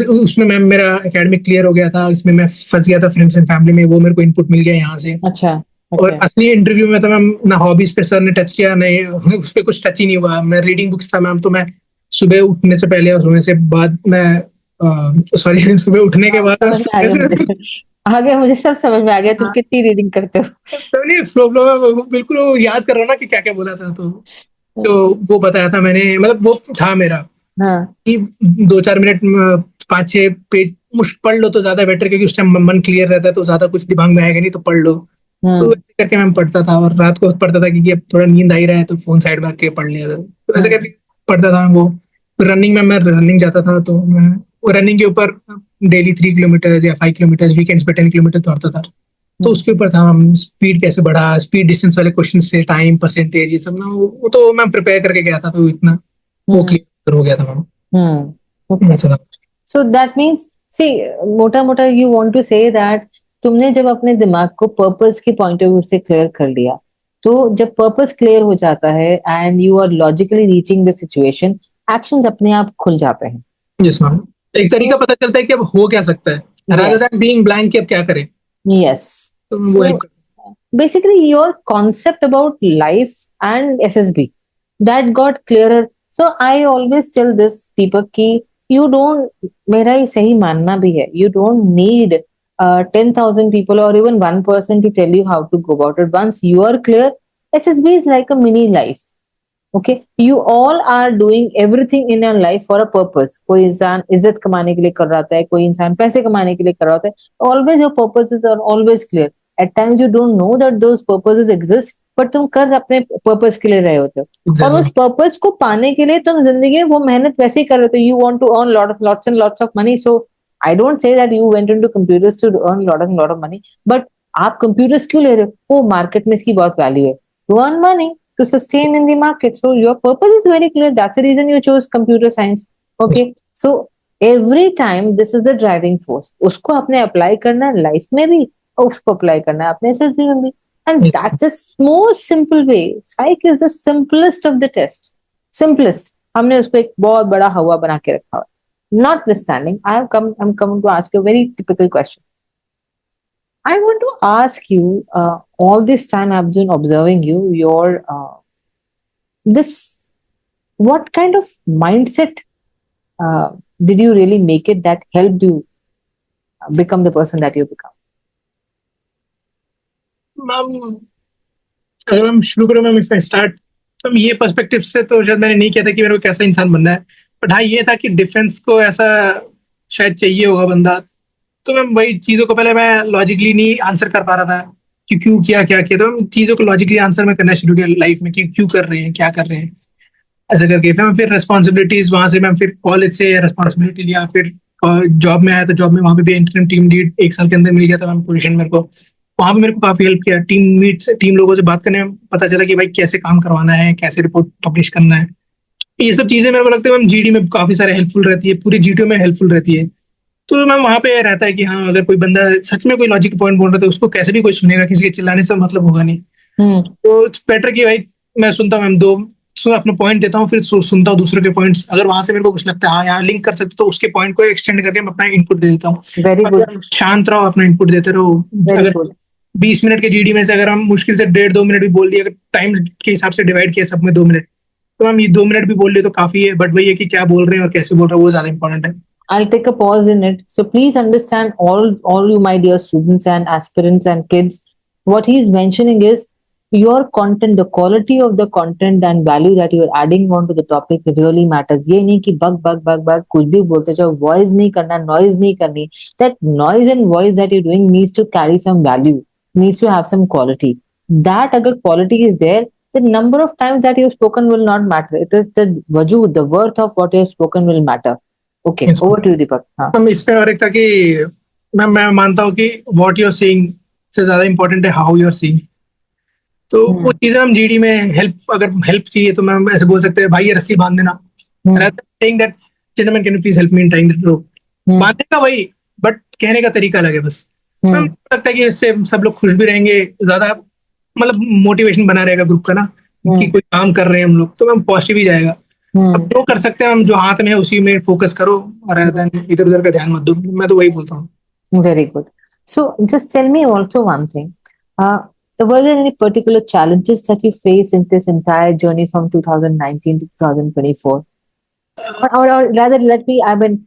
उसमें मैम मेरा एकेडमिक क्लियर हो गया था, इसमें मैं फंस गया था फ्रेंड्स एंड फैमिली में, वो मेरे को इनपुट मिल गया यहाँ से। अच्छा। और अच्छा। असली इंटरव्यू में तो मैम ना हॉबीज पे सर ने टच किया, नहीं उस पे कुछ टच ही नहीं हुआ। मैं रीडिंग बुक्स था मैम, तो मैं सुबह उठने से पहले और सोने से बाद मैं सॉरी सुबह उठने के हाँ, बाद और समझ में आ सोने गया से मुझे। आ गया, मुझे सब समझ में आ गया, तुम कितनी रीडिंग करते हो। तो नहीं प्रॉब्लम है, बिल्कुल वो याद कर रहा हूँ ना कि क्या क्या बोला था, तो वो बताया था मैंने, मतलब वो था मेरा हाँ। कि 2-4 मिनट 5-6 पेज पढ़ लो तो ज्यादा बेटर, क्योंकि उस टाइम मन क्लियर रहता है तो ज्यादा कुछ दिमाग में आएगा नहीं, तो पढ़ लो। तो ऐसे करके मैं पढ़ता था, और रात को पढ़ता था क्योंकि अब थोड़ा नींद आ ही रहा है, तो फोन साइड में रख के पढ़ लिया था, तो ऐसे करके पढ़ता था वो। रनिंग में मैं रनिंग जाता था, तो मैं रनिंग के ऊपर डेली 3 किलोमीटर या 5 किलोमीटर, वीकेंड्स पे 10 किलोमीटर दौड़ता था। तो उसके ऊपर था हम स्पीड कैसे बढ़ा, स्पीड डिस्टेंस वाले क्वेश्चन से टाइम परसेंटेज ये सब ना, वो तो मैं प्रिपेयर करके गया था, तो इतना वो क्लियर हो गया था मैम। ओके। ऐसा था। सो दैट मीन्स, सी, मोटा मोटा you want to say that तुमने जब अपने दिमाग को पर्पस के पॉइंट ऑफ व्यू से क्लियर कर लिया, तो जब पर्पस क्लियर हो जाता है and you are logically reaching the situation, actions अपने आप खुल जाते हैं। यस मैम, एक तरीका पता चलता है कि अब हो क्या सकता है, रादर देन बीइंग ब्लैंक कि अब क्या करें, यस। तो वो so help basically your concept about life and SSB that got clearer. So I always tell this Deepak ki you don't, मेरा ही सही मानना भी है, you don't need 10,000 people or even one person to tell you how to go about it. Once you are clear, SSB is like a mini life. Okay, you all are doing everything in your life for a purpose. कोई इंसान इज्जत कमाने के लिए कर रहा होता है, कोई इंसान पैसे कमाने के लिए कर रहा होता है। Always your purposes are always clear. At times you don't know that those purposes exist, but तुम कर अपने पर्पस के लिए रहे होते हो, और उस एग्जैक्टली। पर्पस को पाने के लिए तुम जिंदगी में वो मेहनत वैसे ही कर रहे हो। You want to earn lots and lots of money, so I don't say that you went into computers to earn lot of money, but आप कंप्यूटर्स क्यों ले रहे हो? वो मार्केट में इसकी बहुत वैल्यू है, to earn money, to sustain in the market. So your purpose is very clear. That's the reason you chose computer science. Okay. So every time this is the driving force. उसको अपने apply करना है life में भी, और उसको apply करना है अपने SSB में भी. And that's the most simple way. Psych is the simplest of the test. Simplest. हमने उसको एक बहुत बड़ा हवा बना के रखा है. Notwithstanding, I'm coming to ask you a very typical question. I want to ask you, all this time I've been observing you, this, what kind of mindset did you really make it that helped you become the person that you become? Ma'am अगर हम शुरू करें ma'am इसका start, तो ये perspective से तो शायद मैंने नहीं किया था कि मेरे को कैसा इंसान बनना है, बट हाँ ये था कि डिफेंस को ऐसा शायद चाहिए होगा बंदा, तो मैं वही चीजों को पहले मैं लॉजिकली नहीं आंसर कर पा रहा था कि क्यों किया क्या किया, तो चीजों को लॉजिकली आंसर में करना शुरू किया लाइफ में कि क्यों कर रहे हैं क्या कर रहे हैं, ऐसा करके फिर रिस्पॉन्सिबिलिटीज वहां से मैं फिर कॉलेज से रिस्पॉन्सिबिलिटी लिया, फिर जॉब में आया तो जॉब में वहां पे भी इंटरम टीम लीड 1 साल के अंदर मिल गया था मैम पोजीशन मेरे को। वहां पे मेरे को काफी हेल्प किया, टीम लोगों से बात करने में पता चला कि भाई कैसे काम करवाना है, कैसे रिपोर्ट पब्लिश करना है, ये सब चीजें मेरे को लगता है मैम जीडी में काफी सारे हेल्पफुल रहती है, पूरी जीटीओ में हेल्पफुल रहती है। तो मैम वहां पे रहता है कि हाँ अगर कोई बंदा सच में कोई लॉजिक पॉइंट बोल रहा है तो उसको कैसे भी कोई सुनेगा, किसी के चिल्लाने से मतलब होगा नहीं। तो इट्स बेटर कि भाई मैं सुनता हूँ मैम, अपना पॉइंट देता हूँ, फिर सुनता हूँ दूसरों के पॉइंट्स, अगर वहां से मेरे को कुछ लगता है हाँ यहाँ लिंक कर सकते तो उसके पॉइंट को एक्सटेंड करके मैं अपना इनपुट दे देता हूँ। Very good. शांत रहो, अपना इनपुट देते रहो। Very अगर good. 20 मिनट के जीडी में से अगर हम मुश्किल से 1.5-2 मिनट भी बोल दिए, अगर टाइम के हिसाब से डिवाइड किया सब में 2 मिनट, तो हम ये 2 मिनट भी बोल लिए तो काफी है, बट वही है कि क्या बोल रहे हैं और कैसे बोल रहे हैं वो ज्यादा इंपॉर्टेंट है। I'll take a pause in it. So please understand, all you my dear students and aspirants and kids, what he's mentioning is your content, the quality of the content and value that you're adding onto the topic really matters. ये नहीं कि bug कुछ भी बोलते जाओ, voice नहीं करना, noise नहीं करनी. That noise and voice that you're doing needs to carry some value, needs to have some quality. That अगर quality is there, the number of times that you've spoken will not matter. It is the wajud, the worth of what you've spoken will matter. Okay, over to Deepak. हाँ, हम इसमें और एक था कि मैं मानता हूँ कि व्हाट यू आर सेइंग से ज्यादा इंपॉर्टेंट है हाउ यू आर सेइंग। तो वो चीजें हम जीडी में अगर हेल्प चाहिए तो मैं ऐसे बोल सकते हैं भाई ये रस्सी बांध देना, saying that gentleman can you please help me in tying the rope, बांधने का वही, बट कहने का तरीका अलग है बस। मैम लगता है कि इससे सब लोग खुश भी रहेंगे, ज्यादा मतलब मोटिवेशन बना रहेगा ग्रुप का ना, कि कोई काम कर रहे हैं हम लोग, तो मैम पॉजिटिव ही जाएगा। अब जो कर सकते हैं हम, जो हाथ में है उसी में फोकस करो, और इधर उधर का ध्यान मत दो, मैं तो वही बोलता हूँ। Very good. So just tell me also one thing. Uh, were there any particular challenges that you faced in this entire journey from 2019 to 2024? Or rather, I mean,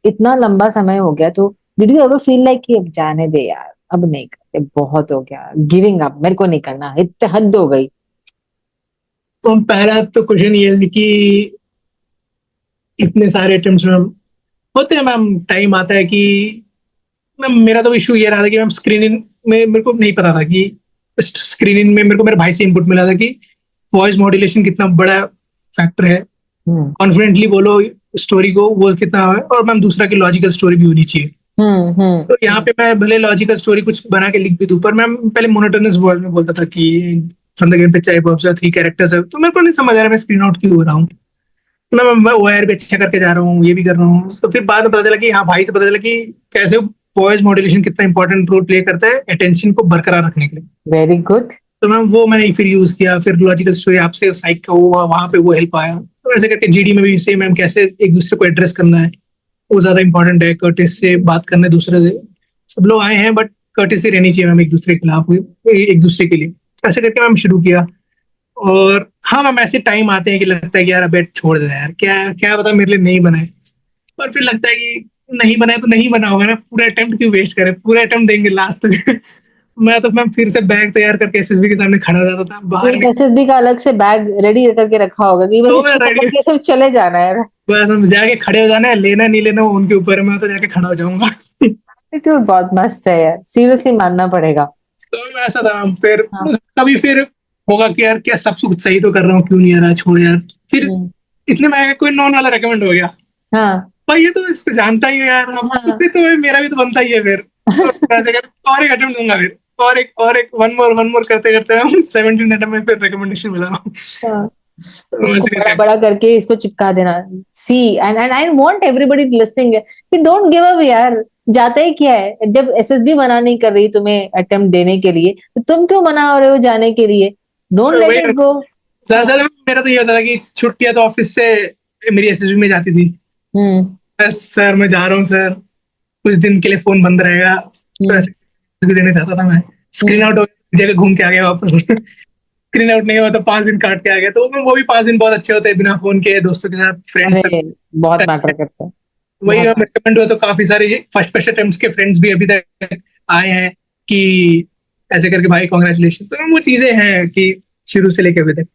इतना लंबा समय हो गया, तो did you ever feel like कि अब जाने दे यार, अब नहीं करते, बहुत हो गया, गिविंग अप, मेरे को नहीं करना, इतने हद हो गई? तो पहला तो क्वेश्चन ये है कि इतने सारे अटेम्प्ट्स मैम होते हैं मैम, टाइम आता है कि मैम, मेरा तो इशू ये रहा था कि मैम स्क्रीनिंग में मेरे को नहीं पता था कि स्क्रीनिंग में मेरे को मेरे भाई से इनपुट मिला था कि वॉइस मॉड्यूलेशन कितना बड़ा फैक्टर है, कॉन्फिडेंटली बोलो स्टोरी को, वो कितना है, और मैम दूसरा की लॉजिकल स्टोरी भी होनी चाहिए। तो यहाँ पे मैं भले लॉजिकल स्टोरी कुछ बना के लिख भी दूं, पर मैम पहले मोनोटोनस वर्ड में बोलता था कि फ्रॉम द गेम पे टाइप ऑफ 3 कैरेक्टर्स है, तो मेरे को नहीं समझ आ रहा मैं स्क्रीन आउट क्यों हो रहा हूँ। तो मैं ओआर भी अच्छा करके जा रहा हूँ, ये भी कर रहा हूँ, तो फिर बाद में पता चला कि हाँ, भाई से पता चला कि कैसे वॉइस मॉड्यूलेशन कितना इंपॉर्टेंट रोल प्ले करता है अटेंशन को बरकरार रखने के लिए। Very good. तो मैम वो मैंने फिर यूज किया, फिर लॉजिकल स्टोरी आपसे साइक का हुआ, वहां पे वो हेल्प आया, तो ऐसे करके जीडी में भी सेम मैम कैसे एक दूसरे को एड्रेस करना है वो ज्यादा इंपॉर्टेंट है, कर्टिस से बात करने दूसरे से। सब लोग आए हैं बट कर्टिस रहनी चाहिए मैम एक दूसरे के खिलाफ, एक दूसरे के लिए, ऐसे करके मैम शुरू किया। और हाँ मैम, ऐसे टाइम आते हैं कि लगता है कि यार अब छोड़ दे यार, क्या क्या पता मेरे लिए नहीं बनाए, पर फिर लगता है कि नहीं बनाए तो नहीं बना होगा ना, पूरा अटेम्प्ट क्यों वेस्ट करें, पूरा अटेम्प्ट देंगे लास्ट तक। मैं तो मैम फिर से बैग तैयार करके एसएसबी के सामने खड़ा हो जाता था बाहर। एसएसबी का अलग से बैग रेडी करके रखा होगा कि बस तो इसको रेडी, पकड़ के सब चले जाना है। बस हम जाके खड़े हो जाना है, लेना नहीं लेना वो उनके ऊपर है, मैं तो जाके खड़ा हो जाऊंगा। एटीट्यूड बहुत मस्त है यार, सीरियसली मानना पड़ेगा। तो ऐसा था फिर। हाँ। कभी फिर होगा कि यार क्या सब कुछ सही तो कर रहा हूँ, क्यों नहीं आ रहा, छोड़ यार। फिर इतने में कोई नॉन वाला रेकमेंड हो गया, हाँ भाई ये तो इसको जानता ही है यार, हम तो हाँ। फिर तो मेरा भी तो बनता ही है फिर। तो ऐसे कर और एक अटेम्प्ट दूंगा फिर, और एक वन मोर करते करते हम 17 अटेम्प्ट में फिर रिकमेंडेशन मिला। हाँ। तो इसको ऐसे बड़ा करके बड़ा करके इसको चिपका देना। See and I want everybody listening कि डोंट गिव अप यार। जाता ही क्या है, जब एसएसबी मना नहीं कर रही तुम्हें अटेम्प्ट देने के लिए, तो तुम क्यों मना हो रहे हो जाने के लिए? डोंट लेट वही इट गो। ज्यादा ज्यादा मेरा तो ये होता था कि छुट्टियां तो ऑफिस से मेरी एसएसबी में जाती थी, बस सर मैं जा रहा हूँ सर, कुछ दिन के लिए फोन बंद रहेगा, तो ऐसे भी देने चाहता था मैं। स्क्रीन आउट हो जगह घूम के आ गया वापस। स्क्रीन आउट नहीं हुआ तो 5 दिन काट के आ गया, तो वो भी 5 दिन बहुत अच्छे होते हैं बिना फोन के, दोस्तों के साथ, फ्रेंड्स अरे बहुत मैटर करता है। वही बहुत रिकमेंड हुआ तो काफी सारे फर्स्ट फर्स्ट अटेम्प्ट्स के फ्रेंड्स भी अभी तक आए हैं कि ऐसे करके भाई कॉन्ग्रेचुलेशन। तो वो चीजें हैं कि शुरू से लेके अभी तक।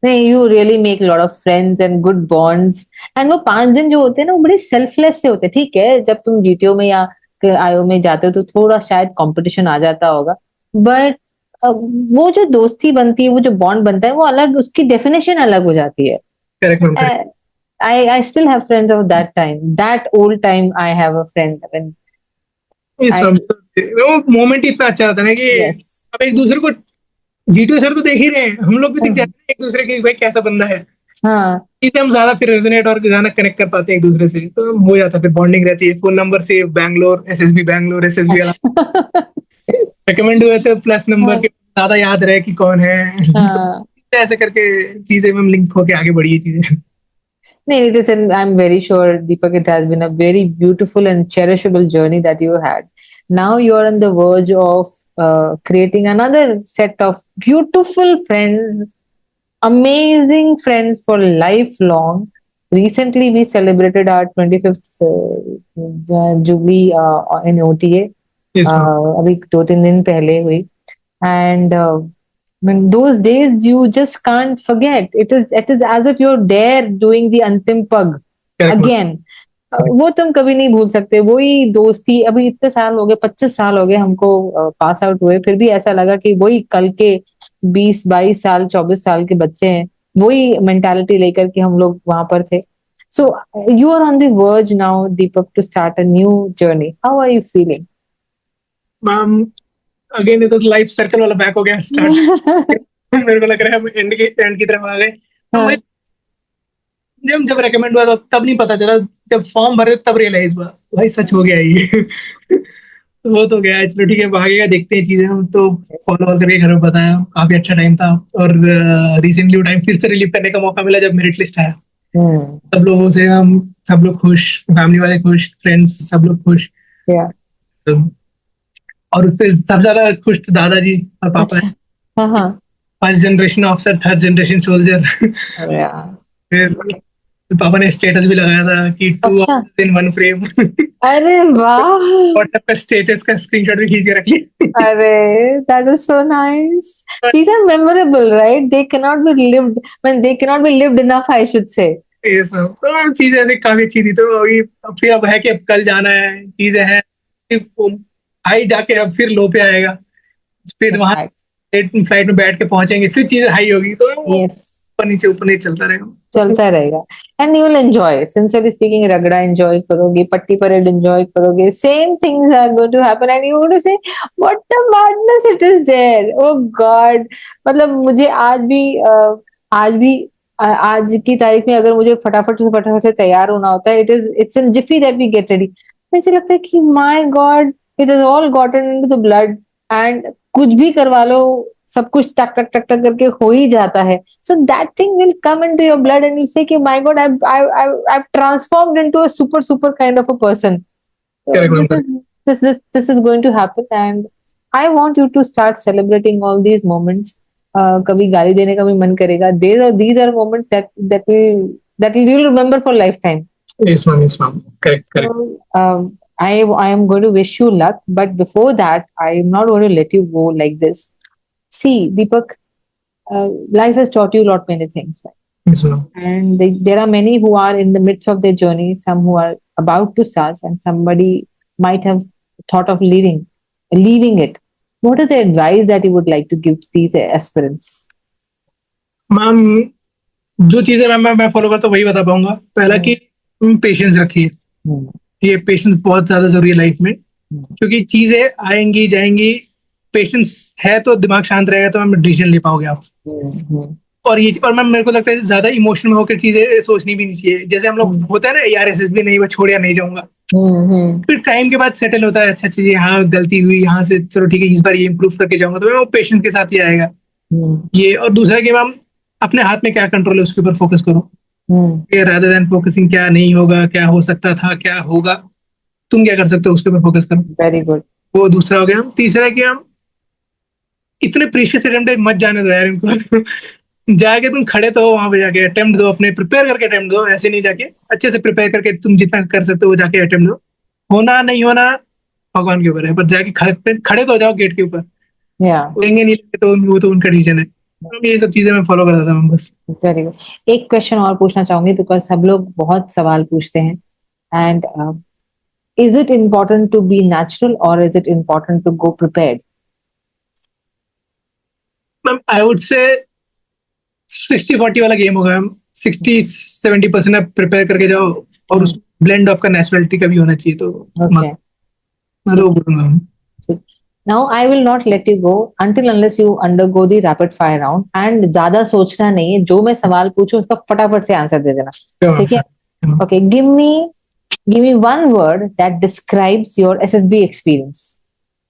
नहीं, you really make lot of friends and good bonds. And वो 5 दिन जो होते हैं ना, वो बड़े सेल्फलेस से होते हैं। ठीक है, जब तुम जीटीओ में या आईओ में जाते हो तो थोड़ा शायद कंपटीशन आ जाता होगा, बट वो जो दोस्ती बनती है, वो जो बॉन्ड बनता है, वो अलग, उसकी डेफिनेशन अलग हो जाती है। Correct ma'am, correct. I still have friends of that time, that old time. I have a friend when इस I वो मोमेंट ही इतना अच्छा होता है ना कि yes अब एक दूसरे को जीटीओ सर तो देख ही रहे हैं, हम लोग भी दिख जाते हैं एक दूसरे के, भाई कैसा बंदा है, हाँ इससे हम ज्यादा फिर रेजोनेट और ज्यादा कनेक्ट कर पाते हैं एक दूसरे से, तो हो जाता है फिर बॉन्डिंग रहती है। फोन नंबर से बैंगलोर एसएसबी वाला रिकमेंड हुए थे, प्लस नंबर के ज्यादा याद रहे कि कौन है। हाँ। तो ऐसे करके चीजें में लिंक होके आगे बढ़ी है चीजें। No, it is, and I'm very sure, Deepak, it has been a very beautiful and cherishable journey that you had. Now you're on the verge of creating another set of beautiful friends, amazing friends for lifelong. Recently, we celebrated our 25th Jubilee in OTA. Yes, ma'am. अभी 2-3 दिन पहले हुई, and when those days you just can't forget. It is as if you're there doing the अंतिम पग Correct, ma'am. again. वो तुम कभी नहीं भूल सकते, वही दोस्ती। अभी इतने साल हो गए, 25 साल हो गए हमको पास आउट हुए, फिर भी ऐसा लगा कि वही कल के 20-22 साल 24 साल के बच्चे हैं, वही मेंटालिटी लेकर के हम लोग वहां पर थे। So you are on the verge now, Deepak, to start a new journey. How are you feeling? Ma'am again ये तो लाइफ सर्कल वाला बैक हो गया स्टार्ट। मेरे को लग रहा है हम एंड की तरफ आ गए। जब रेकमेंड हुआ तो तब नहीं पता चला, जब फॉर्म भरे तब रियलाइज हुआ भाई सच हो गया ये। वो तो गया, चलो ठीक है, भागेगा, देखते हैं चीजें हम तो। फॉलो करके घर में बताया, काफी अच्छा टाइम था। और रिसेंटली वो टाइम फिर से रिलीव करने का मौका मिला जब मेरिट लिस्ट आया। हम्म। सब लोगों से हम, सब लोग खुश, फैमिली वाले खुश, फ्रेंड्स सब लोग खुश। या। और फिर सबसे ज्यादा खुश तो दादाजी और पापा। अच्छा। हाँ हाँ। First generation officer, third generation soldier. अरे यार। फिर पापा ने स्टेटस भी लगाया था कि टू अच्छा। In one frame. अरे वाह। व्हाट्सएप का स्टेटस का स्क्रीनशॉट भी खींच के रख लिया। Array, that is so nice. These are memorable, right? They cannot be lived, when they cannot be lived enough, I should say. Yes, ma'am। तो चीजें ऐसे काफी अच्छी थी, तो अभी अब फिर अब है कि अब कल जाना है, चीजें हैं। फिर हाई जाके अब फिर लो पे आएगा। फिर वहां Right. फ्लाइट में बैठ के पहुंचेंगे, फिर चीजें हाई होगी, तो वो Yes. ऊपर नीचे चलता रहेगा। चलता रहेगा। And you will enjoy, sincerely speaking, रगड़ा एंजॉय करोगे, पट्टी परेड एंजॉय करोगे, same things are going to happen and you going to say what the madness it is there, oh god. मतलब मुझे आज की तारीख में अगर मुझे फटाफट से तैयार होना होता है, it's in jiffy that we get ready. मुझे लगता है कि my god, it is all gotten into the blood. And कुछ भी करवा लो, सब कुछ टक टक टक टक करके हो ही जाता है। So that thing will come into your blood and you'll say, "कि my God, I've transformed into a super kind of a person." So Correct, ma'am, correct। this is going to happen, and I want you to start celebrating all these moments. कभी गाली देने का भी मन करेगा। These are moments that you will remember for lifetime. Yes, ma'am, yes, ma'am, correct, correct। So I am going to wish you luck, but before that, I am not going to let you go like this. See, Deepak, life has taught you a lot many things, right? Yes, ma'am। And there are many who are in the midst of their journey, some who are about to start, and somebody might have thought of leaving it. What is the advice that you would like to give to these aspirants? Ma'am, जो चीजें मैं follow करता हूँ वही बता पाऊंगा। पहला कि पेशेंस रखिए। Hmm. ये पेशेंस बहुत ज्यादा जरूरी है लाइफ में, Hmm. क्योंकि चीजें आएंगी जाएंगी। पेशेंस है तो दिमाग शांत रहेगा, तो मैम डिसीजन ले पाओगे आप। Hmm. और मैम मेरे को लगता है ज्यादा इमोशनल होकर चीजें सोचनी भी नहीं चाहिए। जैसे हम लोग होता है ना, यार एसएसबी नहीं, मैं छोड़ या नहीं जाऊंगा। Hmm. फिर टाइम के बाद सेटल होता है, अच्छा चीजें, हाँ गलती हुई, यहाँ से चलो ठीक है, इस बार ये इंप्रूव करके जाऊंगा, तो मैम वो पेशेंस के साथ ही आएगा। Hmm. ये, और दूसरा कि मैम अपने हाथ में क्या कंट्रोल है उसके ऊपर फोकस करो, Hmm. रादर देन फोकसिंग क्या नहीं होगा, क्या हो सकता था, क्या होगा, तुम क्या कर सकते हो, उसके ऊपर फोकस करो। Very good. वो दूसरा हो गया। तीसरा कि हम इतने प्रीशियस अटेम्प्ट मत जाने दो यार इनको। जाके तुम खड़े तो हो वहां पे, जाके अटेम्प्ट दो, अपने प्रिपेयर करके अटेम्प्ट दो। ऐसे नहीं, जाके अच्छे से प्रिपेयर करके तुम जितना कर सकते हो जाके अटेम्प्ट दो। होना नहीं होना भगवान के ऊपर है, पर जाके खड़े तो हो जाओ गेट के ऊपर। Yeah. लेंगे नहीं लेंगे तो वो तो उनका डिसीजन है। तो ये सब चीजें मैं फॉलो करता था मैं बस। Very good. एक क्वेश्चन और पूछना चाहूंगी, बिकॉज सब लोग बहुत सवाल पूछते हैं। And is it important to be natural और is it important to go prepared? Ma'am I would say 60-40 वाला गेम होगा मैम। 60-70% आप प्रिपेयर करके जाओ, और उस ब्लेंड आपका नेचुरलिटी का भी होना चाहिए। तो ओके। मैं तो बोलूंगा ma'am. Now I will not let you go until unless you undergo the rapid fire round, and ज्यादा सोचना नहीं है, जो मैं सवाल पूछूं उसका फटाफट से आंसर दे देना, ठीक है? Okay, give me one word that describes your SSB experience.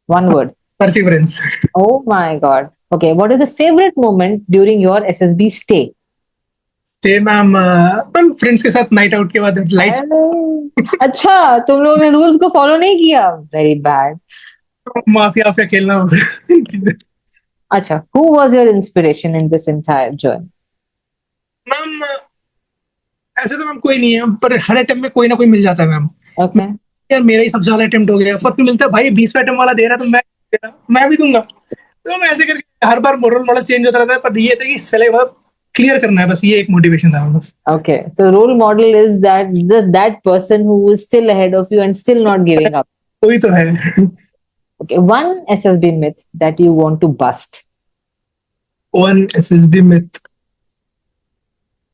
One word. Perseverance। Oh my God. Okay, what is the favorite moment during your SSB stay? Stay ma'am, ma'am friends के साथ night out के बाद lights. अच्छा, तुम लोगों ने rules को follow नहीं किया, वेरी बैड। माफिया माफिया खेलना होगा। अच्छा, who was your inspiration in this entire journey? Ma'am ऐसे तो मैम कोई नहीं है, पर हर अटेम्प्ट में कोई ना कोई मिल जाता है मैम। Okay. यार मेरा ही सबसे ज्यादा अटेम्प्ट हो गया, पर मिलता है भाई 20 अटेम्प्ट वाला दे रहा है, तो मैं भी दूंगा। तो मैं ऐसे करके हर बार मोरल मॉडल चेंज होता रहता है, पर ये था कि चले मतलब क्लियर करना है, बस ये एक मोटिवेशन था बस। Okay, so role model is that person who is still ahead of you and still not giving up. कोई तो है। Okay, one SSB myth that you want to bust. One SSB myth.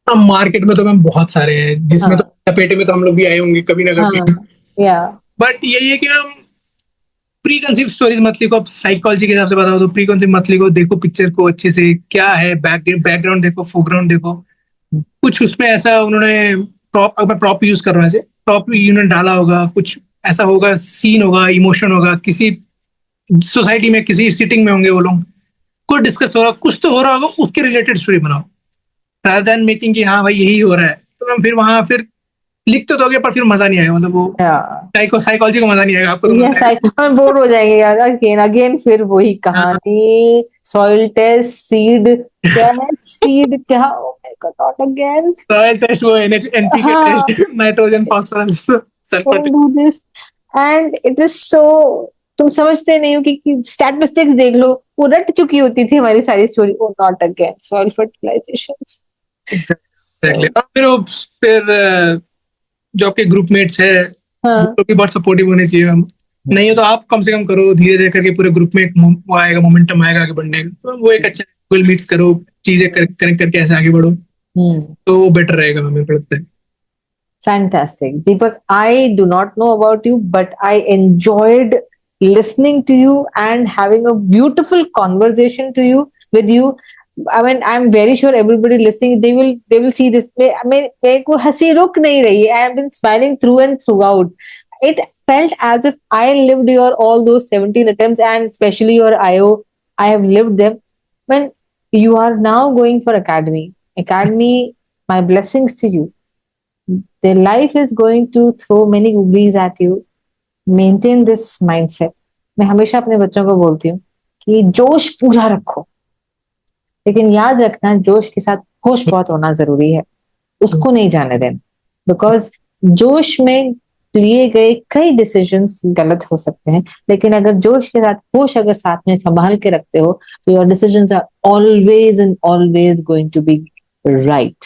अब market में तो ma'am बहुत सारे हैं, जिसमें तो लपेटे में तो हम लोग भी आए होंगे कभी ना कभी। Yeah. बट यही है कि हम प्री कंसीव स्टोरीज मत लिखो। आप साइकोलॉजी के हिसाब से बताओ तो प्री कंसीव मत लिखो। देखो पिक्चर को अच्छे से, क्या है बैकग्राउंड देखो, फोरग्राउंड देखो। कुछ उसमें ऐसा उन्होंने प्रॉप, अगर मैं प्रॉप यूज कर रहा हूँ, ऐसे प्रॉप उन्होंने डाला होगा, कुछ ऐसा होगा, सीन होगा, इमोशन होगा, किसी सोसाइटी में किसी सिटिंग में होंगे वो लोग, कुछ डिस्कस हो रहा, कुछ तो हो रहा होगा, उसके रिलेटेड स्टोरी बनाओ, रादर देन मेकिंग कि हाँ भाई यही हो रहा है। तो हम फिर वहां फिर लिख तो दोगे पर फिर मजा नहीं आएगा, मतलब वो साइकोलॉजी को मजा नहीं आएगा आपको, तो मजा यस, आएगा। हम बोर हो जाएंगे यार, अगेन अगेन फिर वही हाँ, कहानी, सॉइल टेस्ट, सीड, क्या है सीड, क्या, oh my god, not again. Soil test, वो एनपीके हाँ, test, nitrogen, phosphorus, sulphur don't test. do this and it is so, तुम समझते नहीं हो कि स्टैटिस्टिक्स देख लो, वो रट चुकी होती थी हमारी सारी story, oh not again soil fertilization. Exactly. So, और फिर जो आपके ग्रुपमेट्स है वो हाँ, लोग भी बहुत सपोर्टिव होने चाहिए। हम नहीं हो तो आप कम से कम करो, धीरे धीरे करके पूरे ग्रुप में एक वो आएगा, मोमेंटम आएगा आगे बढ़ने का। तो वो एक अच्छा गुल मिक्स करो, चीजें कनेक्ट करके ऐसे आगे बढ़ो, तो वो बेटर रहेगा, मेरे को लगता है। fantastic. Deepak, I do not know about you, but I enjoyed listening to you and having a beautiful conversation to you with you. I mean, I'm very sure everybody listening, they will see this. मेरे को हंसी रुक नहीं रही है. I have been smiling through and throughout. It felt as if I lived your all those 17 attempts, and especially your IO. I have lived them. When you are now going for academy, my blessings to you. Their life is going to throw many googlies at you. Maintain this mindset. मैं हमेशा अपने बच्चों को बोलती हूँ कि जोश पूरा रखो, लेकिन याद रखना जोश के साथ होश बहुत होना जरूरी है, उसको नहीं जाने देना, बिकॉज जोश में लिए गए कई डिसीजंस गलत हो सकते हैं, लेकिन अगर जोश के साथ होश अगर साथ में संभाल के रखते हो तो your decisions are always and always going to be right.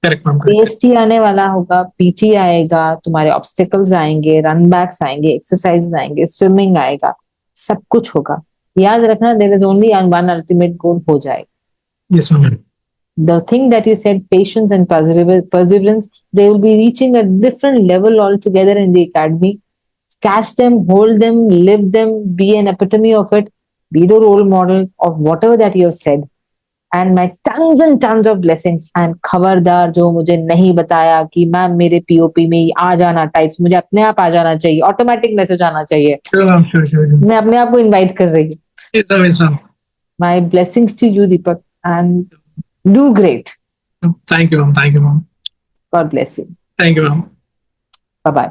Correct ma'am, correct. PST आने वाला होगा, पीटी आएगा, तुम्हारे ऑब्स्टिकल्स आएंगे, रन बैक्स आएंगे, एक्सरसाइजेस आएंगे, स्विमिंग आएगा, सब कुछ होगा। याद रखना, there is only one ultimate goal, हो जाएगा। Yes ma'am. The thing that you said, patience and perseverance, they will be reaching a different level altogether in the academy. Catch them, hold them, live them, be an epitome of it, be the role model of whatever that you have said. And my tons and tons of blessings. And खबरदार जो मुझे नहीं बताया कि ma'am मेरे POP में आ जाना types, मुझे अपने आप आ जाना चाहिए, ऑटोमेटिक मैसेज आना चाहिए, श्योर मैम, श्योर श्योर। मैं अपने आप को इनवाइट कर रही हूँ। Yes ma'am, yes ma'am. My blessings to you, Deepak, and do great. Thank you ma'am, thank you ma'am. God bless you. Thank you ma'am. Bye bye.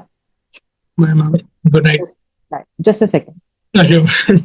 Bye ma'am, good night. Just a second. Sure.